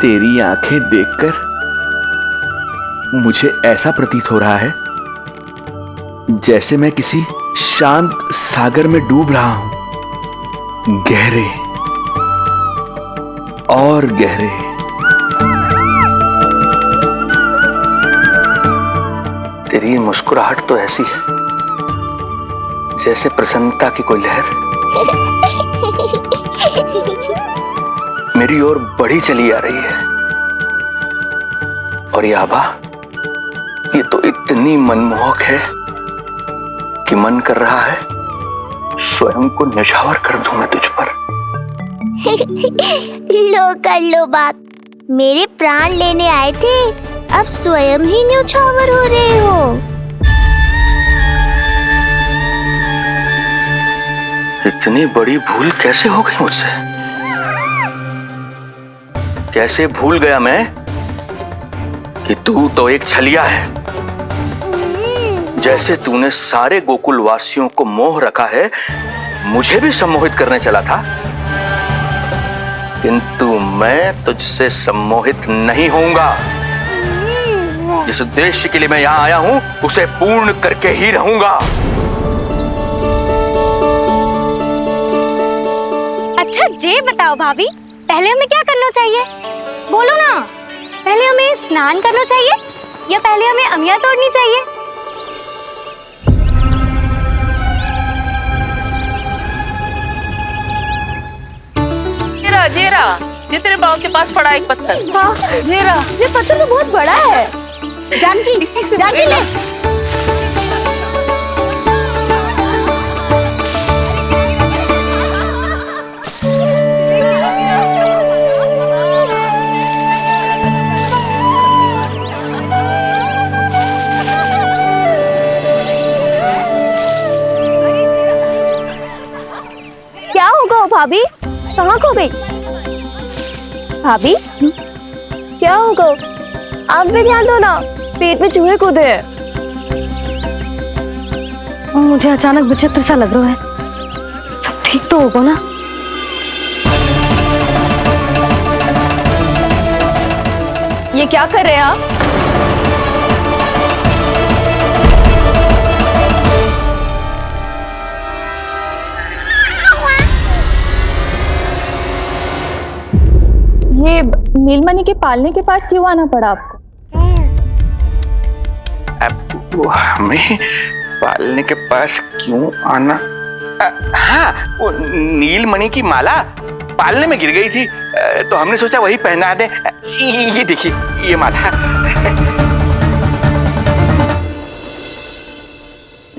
तेरी आंखें देखकर मुझे ऐसा प्रतीत हो रहा है जैसे मैं किसी शांत सागर में डूब रहा हूं, गहरे और गहरे। तेरी मुस्कुराहट तो ऐसी है जैसे प्रसन्नता की कोई लहर मेरी ओर बढ़ी चली आ रही है। और ये आभा, ये तो इतनी मनमोहक है कि मन कर रहा है स्वयं को न्यौछावर कर दूं मैं तुझ पर। लो कर लो बात, मेरे प्राण लेने आए थे, अब स्वयं ही न्यौछावर हो रहे हो। इतनी बड़ी भूल कैसे हो गई मुझसे? कैसे भूल गया मैं कि तू तो एक छलिया है। जैसे तूने सारे गोकुल वासियों को मोह रखा है, मुझे भी सम्मोहित करने चला था, किंतु मैं तुझसे सम्मोहित नहीं होऊंगा। जिस उद्देश्य के लिए मैं यहां आया हूं उसे पूर्ण करके ही रहूंगा। अच्छा जे बताओ भाभी, पहले हमें क्या करना चाहिए? बोलो ना, पहले हमें स्नान करना चाहिए या पहले हमें अमिया तोड़नी चाहिए? जेरा जेरा, ये तेरे बाव के पास पड़ा एक पत्थर। हाँ जेरा, ये पत्थर तो बहुत बड़ा है। जानकी, इसी से जानकी ले। भाभी कहाँ खो गई? भाभी क्या होगा? आप भी ध्यान दो ना, पेट में चूहे कूदे हैं। मुझे अचानक विचित्र सा लग रहा है। सब ठीक तो होगा ना? ये क्या कर रहे हैं आप? ये नीलमणि के पालने के पास क्यों आना पड़ा आपको? वो हमें पालने के पास क्यों आना? हाँ, वो नीलमणि की माला पालने में गिर गई थी, तो हमने सोचा वही पहना दे। ये देखिए, ये माला।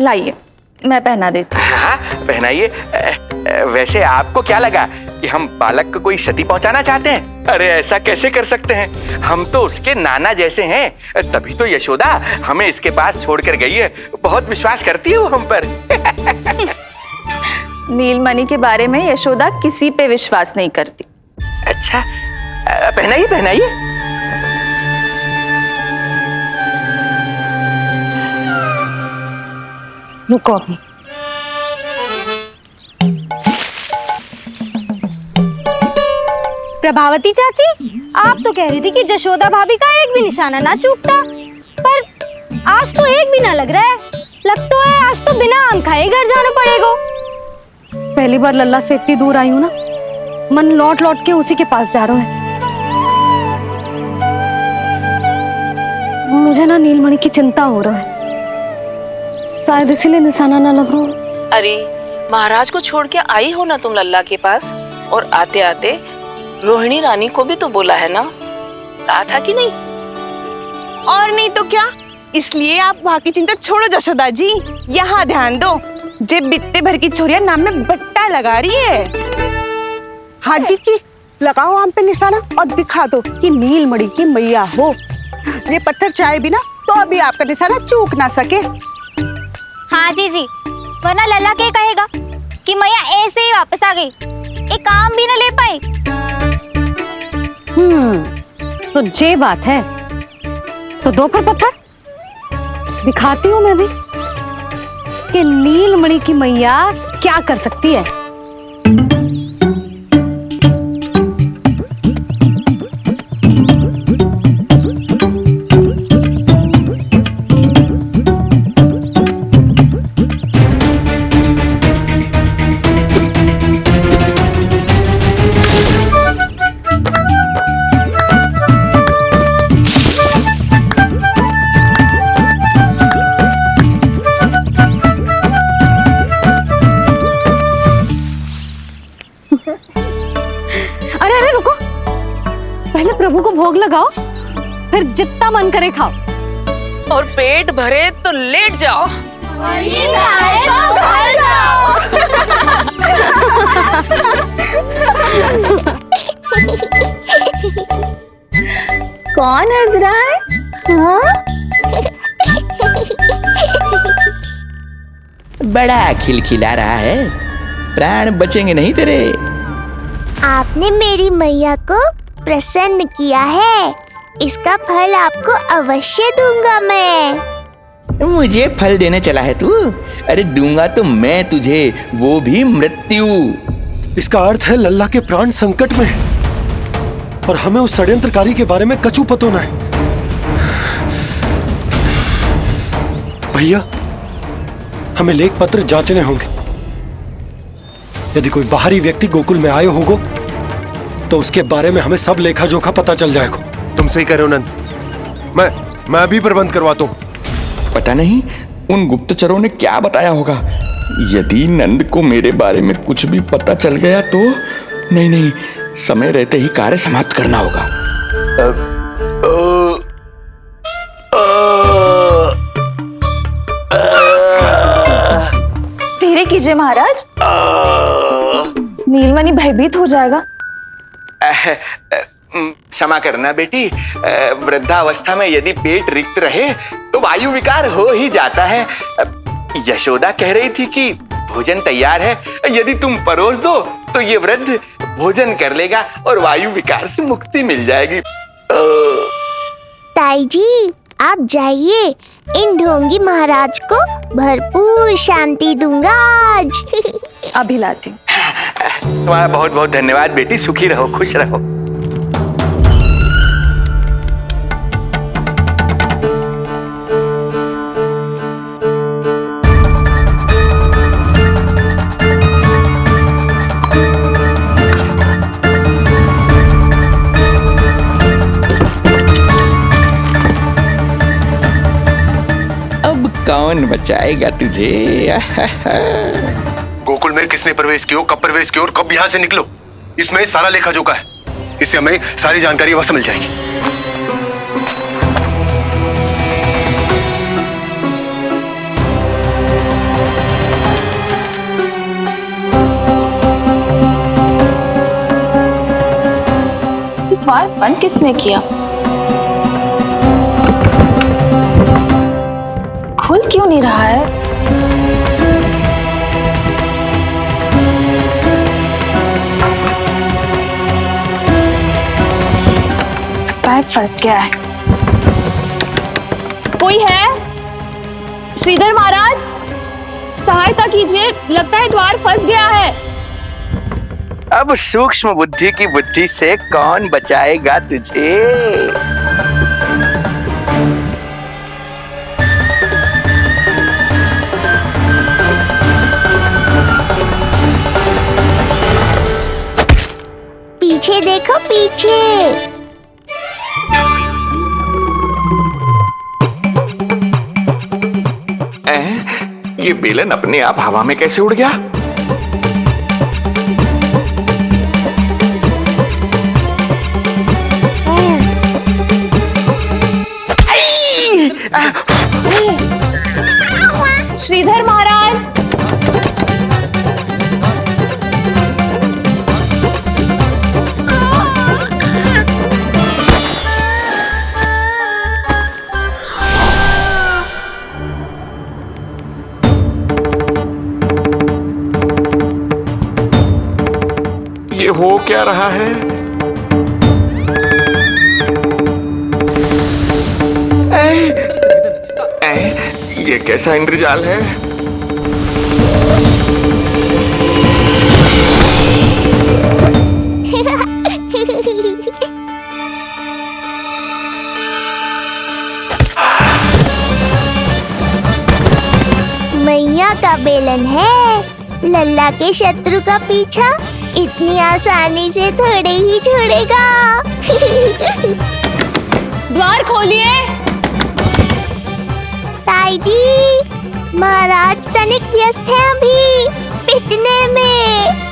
लाइए, मैं पहना देती हूँ। हाँ, पहनाइए। वैसे आपको क्या लगा कि हम बालक को कोई क्षति पहुंचाना चाहते हैं? अरे ऐसा कैसे कर सकते हैं? हम तो उसके नाना जैसे हैं, तभी तो यशोदा हमें इसके पास छोड़कर गई है। बहुत विश्वास करती है वो हम पर। नीलमणि के बारे में यशोदा किसी पे विश्वास नहीं करती। अच्छा, पहनाइए पहनाइए। रुको अभी। प्रभावती चाची, आप तो कह रही थी कि जशोदा भाभी का एक भी निशाना ना चूकता, पर आज तो एक भी ना लग रहा है। लग तो है आज तो बिना आम खाए घर जाना पड़ेगा। पहली बार लल्ला से इतनी दूर आई हूँ ना, मन लौट लौट के उसी के पास जा रहा है। मुझे ना नीलमणि की चिंता हो रहा है, शायद इसीलिए निशाना ना लग रहा। अरे महाराज को छोड़ के आई हो ना तुम लल्ला के पास, और आते आते रोहिणी रानी को भी तो बोला है ना, कहा था कि नहीं? और नहीं तो क्या, इसलिए आप वहाँ की चिंता छोड़ो जशोदा जी, यहाँ ध्यान दो। जे बित्ते भर की छोरिया नाम में बट्टा लगा रही है। हाँ जीजी, लगाओ आम पे निशाना और दिखा दो कि नीलमणि की मैया हो। ये पत्थर चाहे भी ना तो अभी आपका निशाना चूक ना सके। हाँ जीजी, वरना लल्ला क्या कहेगा कि मैया ऐसे ही वापस आ गई, एक काम भी ना ले पाई। तो ये बात है, तो दो पर पत्थर दिखाती हूँ मैं भी कि नीलमणि की मैया क्या कर सकती है। प्रभु को भोग लगाओ, फिर जितना मन करे खाओ, और पेट भरे तो लेट जाओ। कौन हंस रहा है? हाँ? बड़ा खिलखिला रहा है, प्राण बचेंगे नहीं तेरे। आपने मेरी मैया को प्रसन्न किया है, इसका फल आपको अवश्य दूंगा मैं। मुझे फल देने चला है तू? अरे दूंगा तो मैं तुझे, वो भी मृत्यु। इसका अर्थ है लल्ला के प्राण संकट में, और हमें उस षड्यंत्रकारी के बारे में कचू पतो न है। भैया, हमें लेख पत्र जांचने होंगे। यदि कोई बाहरी व्यक्ति गोकुल में आए होगो तो उसके बारे में हमें सब लेखा जोखा पता चल जाएगा। तुम सही कह रहे हो नंद, मैं भी प्रबंध करवाता हूँ। पता नहीं उन गुप्तचरों ने क्या बताया होगा। यदि नंद को मेरे बारे में कुछ भी पता चल गया तो नहीं, समय रहते ही कार्य समाप्त करना होगा। धीरे कीजिए महाराज, नीलमणि भयभीत हो जाएगा। क्षमा करना बेटी, वृद्धावस्था में यदि पेट रिक्त रहे तो वायु विकार हो ही जाता है। यशोदा कह रही थी कि भोजन तैयार है, यदि तुम परोस दो तो ये वृद्ध भोजन कर लेगा और वायु विकार से मुक्ति मिल जाएगी। ताई जी आप जाइए, इन ढोंगी महाराज को भरपूर शांति दूंगा आज। अभी लाती हूँ। तुम्हारा बहुत बहुत धन्यवाद बेटी, सुखी रहो, खुश रहो। कौन बचाएगा तुझे? गोकुल में किसने प्रवेश किया, कब प्रवेश किया और कब यहाँ से निकलो, इसमें सारा लेखा जोखा है। इससे हमें सारी जानकारी वहां से मिल जाएगी। द्वार बंद किसने किया? खुल क्यों नहीं रहा है? लगता है फंस गया है। कोई है? श्रीधर महाराज सहायता कीजिए, लगता है द्वार फंस गया है। अब सूक्ष्म बुद्धि की बुद्धि से कौन बचाएगा तुझे? पीछे देखो पीछे। ये बेलन अपने आप हवा में कैसे उड़ गया? श्रीधर महाराज ये हो क्या रहा है? ये कैसा इंद्रजाल है? मैया का बेलन है, लल्ला के शत्रु का पीछा इतनी आसानी से थोड़े ही छोड़ेगा। द्वार खोलिए। ताई जी महाराज तनिक व्यस्त हैं अभी पिटने में।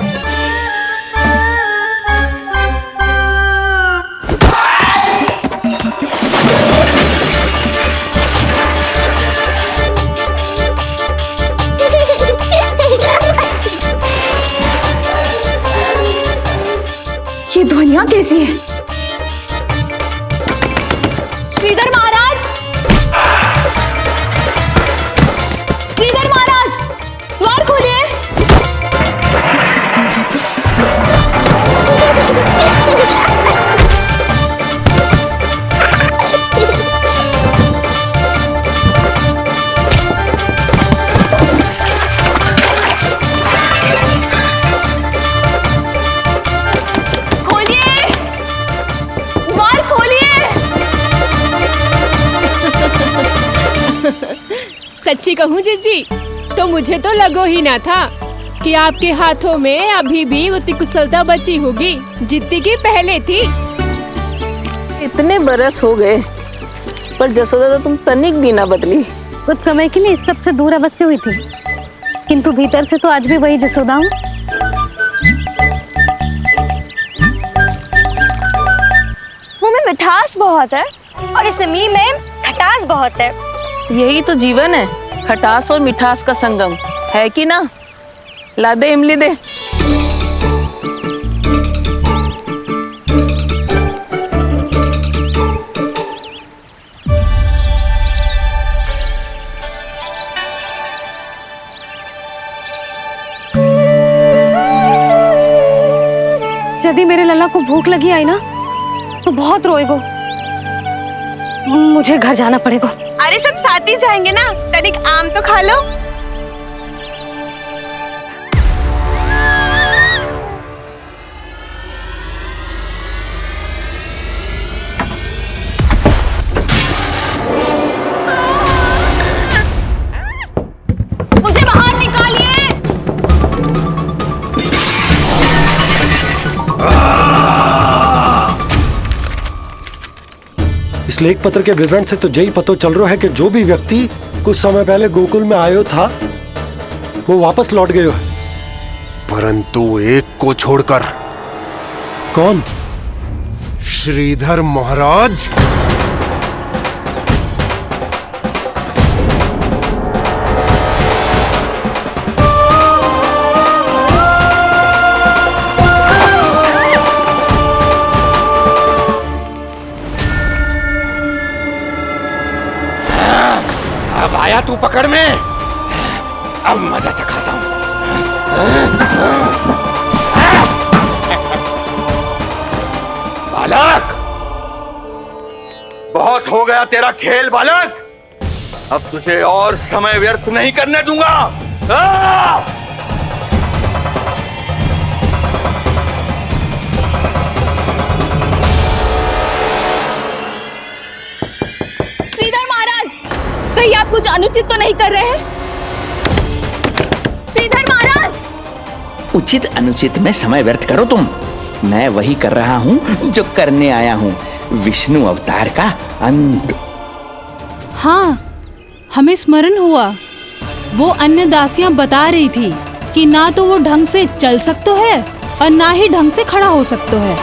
ये ध्वनियां कैसी है? श्रीधर महाराज, श्रीधर महाराज द्वार खोलिए। सच्ची कहूँ जीजी तो मुझे तो लगो ही ना था कि आपके हाथों में अभी भी उतनी कुशलता बची होगी जितनी की पहले थी। इतने बरस हो गए पर जसोदा तो तुम तनिक भी ना बदली। कुछ समय के लिए सबसे दूर अवश्य हुई थी, किंतु भीतर से तो आज भी वही जसोदा हूँ। मुंह में मिठास बहुत है और इस मी में खटास बहुत है। यही तो जीवन है, खटास और मिठास का संगम है कि ना। ला दे इमली दे। यदि मेरे लल्ला को भूख लगी आई ना तो बहुत रोएगो। मुझे घर जाना पड़ेगा। अरे सब साथ ही जाएंगे ना, तनिक आम तो खा लो। मुझे बाहर निकालिए। इस लेख पत्र के विवरण से तो यही पता चल रहा है कि जो भी व्यक्ति कुछ समय पहले गोकुल में आयो था वो वापस लौट गयो है, परंतु एक को छोड़कर। कौन? श्रीधर महाराज। अब आया तू पकड़ में, अब मजा चखाता हूं। बालक, बहुत हो गया तेरा खेल बालक, अब तुझे और समय व्यर्थ नहीं करने दूंगा। श्रीधर महाराज, कहीं आप कुछ अनुचित तो नहीं कर रहे हैं? श्रीधर महाराज! उचित अनुचित में समय व्यर्थ करो तुम, मैं वही कर रहा हूँ जो करने आया हूँ, विष्णु अवतार का अंत। हाँ, हमें स्मरण हुआ। वो अन्य दासियां बता रही थी कि ना तो वो ढंग से चल सकते है और ना ही ढंग से खड़ा हो सकते है।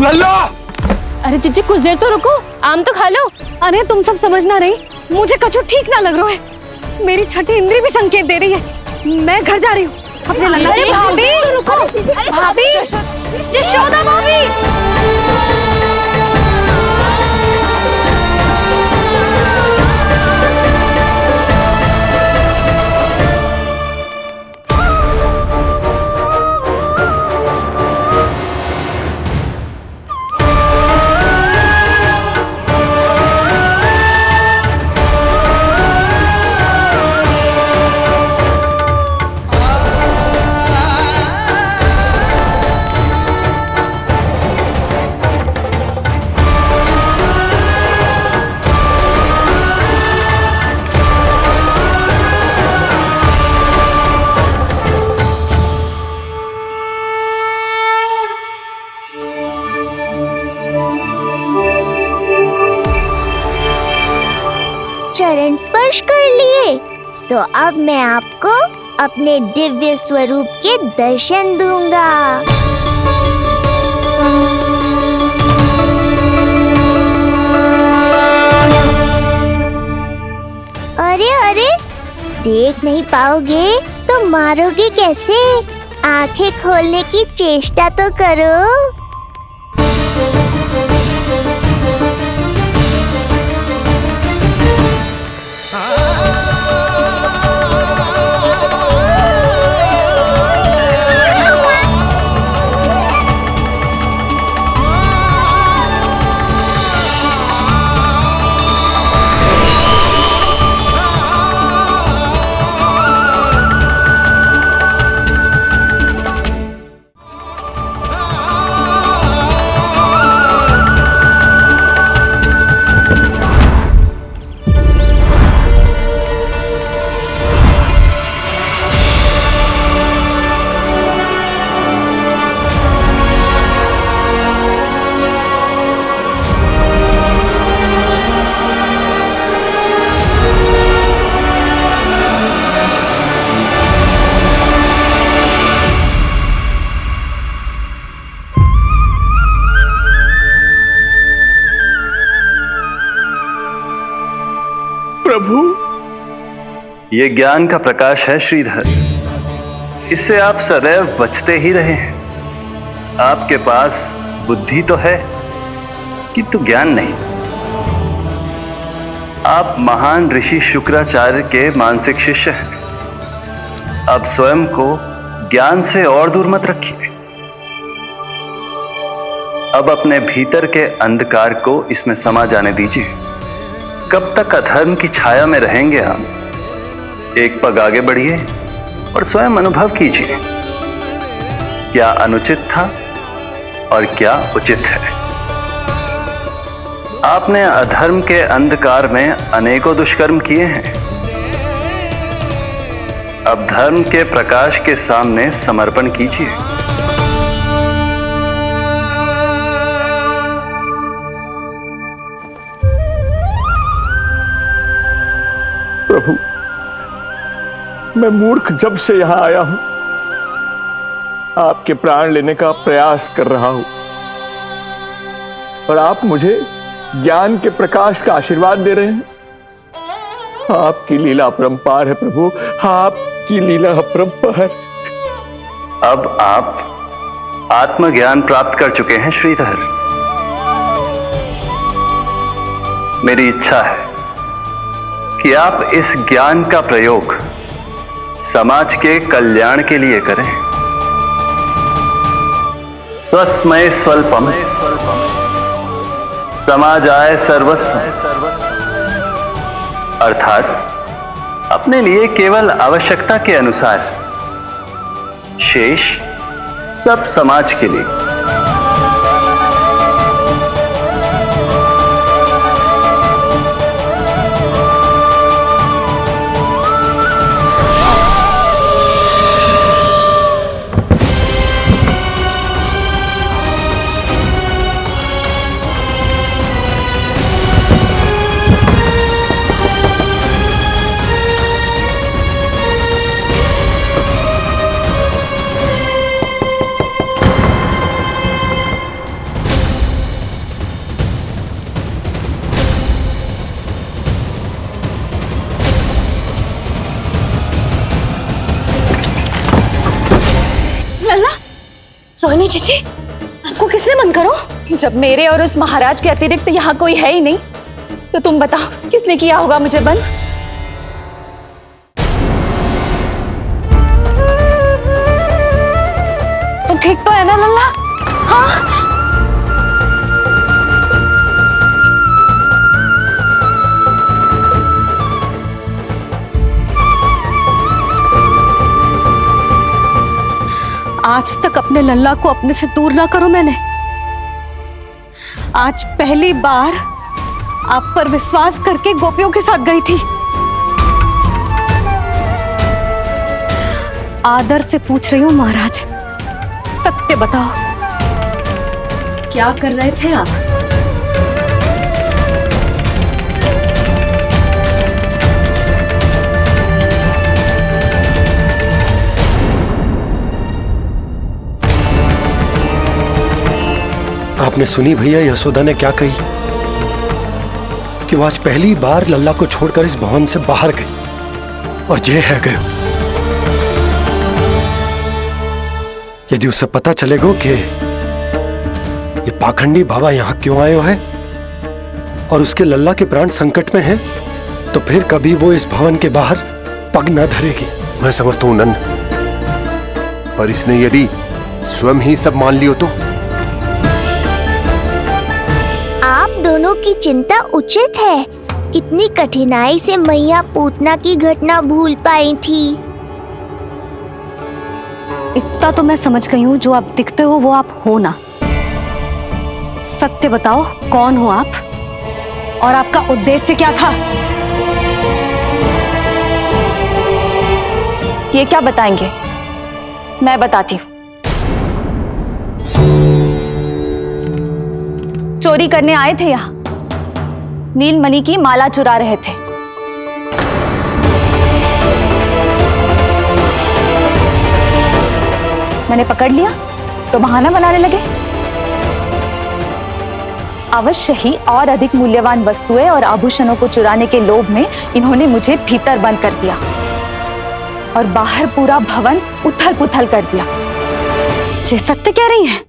लल्ला! अरे चिच्ची कुछ देर तो रुको, आम तो खा लो। अरे तुम सब समझ ना रही, मुझे कछु ठीक ना लग रहा है। मेरी छठी इंद्री भी संकेत दे रही है। मैं घर जा रही हूँ अपने लल्ला। अरे भाभी रुको, भाभी, यशोदा भाभी। चरण स्पर्श कर लिए तो अब मैं आपको अपने दिव्य स्वरूप के दर्शन दूंगा। अरे अरे, देख नहीं पाओगे तो मारोगे कैसे? आंखें खोलने की चेष्टा तो करो। प्रभु, ये ज्ञान का प्रकाश है श्रीधर, इससे आप सदैव बचते ही रहे हैं। आपके पास बुद्धि तो है किंतु ज्ञान नहीं। आप महान ऋषि शुक्राचार्य के मानसिक शिष्य हैं। आप स्वयं को ज्ञान से और दूर मत रखिए। अब अपने भीतर के अंधकार को इसमें समा जाने दीजिए। कब तक अधर्म की छाया में रहेंगे हम? एक पग आगे बढ़िए और स्वयं अनुभव कीजिए, क्या अनुचित था और क्या उचित है। आपने अधर्म के अंधकार में अनेकों दुष्कर्म किए हैं। अब धर्म के प्रकाश के सामने समर्पण कीजिए। प्रभु, मैं मूर्ख जब से यहां आया हूं, आपके प्राण लेने का प्रयास कर रहा हूं, और आप मुझे ज्ञान के प्रकाश का आशीर्वाद दे रहे हैं। आपकी लीला अपरंपार है प्रभु, आपकी लीला अपरंपार। अब आप आत्मज्ञान प्राप्त कर चुके हैं श्रीधर। मेरी इच्छा है कि आप इस ज्ञान का प्रयोग समाज के कल्याण के लिए करें। स्वस्मय स्वल्पम समाजाय सर्वस्व, अर्थात अपने लिए केवल आवश्यकता के अनुसार, शेष सब समाज के लिए। रोहिणी जीजी, आपको किसने बंद करो? जब मेरे और उस महाराज के अतिरिक्त यहाँ कोई है ही नहीं, तो तुम बताओ किसने किया होगा मुझे बंद? तुम ठीक तो है ना लल्ला? हाँ? आज तक अपने लल्ला को अपने से दूर ना करो मैंने। आज पहली बार आप पर विश्वास करके गोपियों के साथ गई थी। आदर से पूछ रही हूँ महाराज, सत्य बताओ, क्या कर रहे थे आप? आपने सुनी भैया यशोदा ने क्या कही कि वो आज पहली बार लल्ला को छोड़कर इस भवन से बाहर गई और जे है गए। यदि उसे पता चलेगा कि ये पाखंडी बाबा यहां क्यों आए हैं और उसके लल्ला के प्राण संकट में हैं, तो फिर कभी वो इस भवन के बाहर पग न धरेगी। मैं समझता हूं नंद, पर इसने यदि स्वयं ही सब मान लियो तो? आप दोनों की चिंता उचित है। कितनी कठिनाई से मैया पूतना की घटना भूल पाई थी। इतना तो मैं समझ गई हूँ, जो आप दिखते हो वो आप हो ना। सत्य बताओ, कौन हो आप और आपका उद्देश्य क्या था? ये क्या बताएंगे? मैं बताती हूँ। चोरी करने आए थे यहाँ, नीलमणि की माला चुरा रहे थे। मैंने पकड़ लिया तो बहाना बनाने लगे। अवश्य ही और अधिक मूल्यवान वस्तुएं और आभूषणों को चुराने के लोभ में इन्होंने मुझे भीतर बंद कर दिया और बाहर पूरा भवन उथल पुथल कर दिया। ये सत्य कह रही हैं?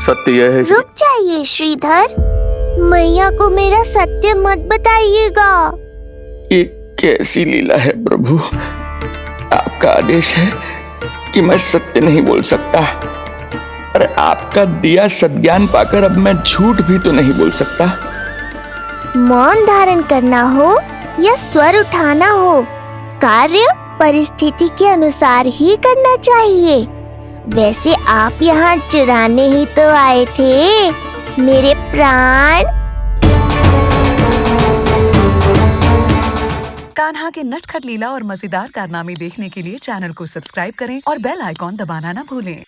सत्य यह है रुक जाइए श्रीधर, मैया को मेरा सत्य मत बताइएगा। ये कैसी लीला है प्रभु, आपका आदेश है कि मैं सत्य नहीं बोल सकता, पर आपका दिया सद्ज्ञान पाकर अब मैं झूठ भी तो नहीं बोल सकता। मौन धारण करना हो या स्वर उठाना हो, कार्य परिस्थिति के अनुसार ही करना चाहिए। वैसे आप यहाँ चुराने ही तो आए थे मेरे प्राण। कान्हा के नटखट लीला और मजेदार कारनामे देखने के लिए चैनल को सब्सक्राइब करें और बेल आइकॉन दबाना ना भूलें।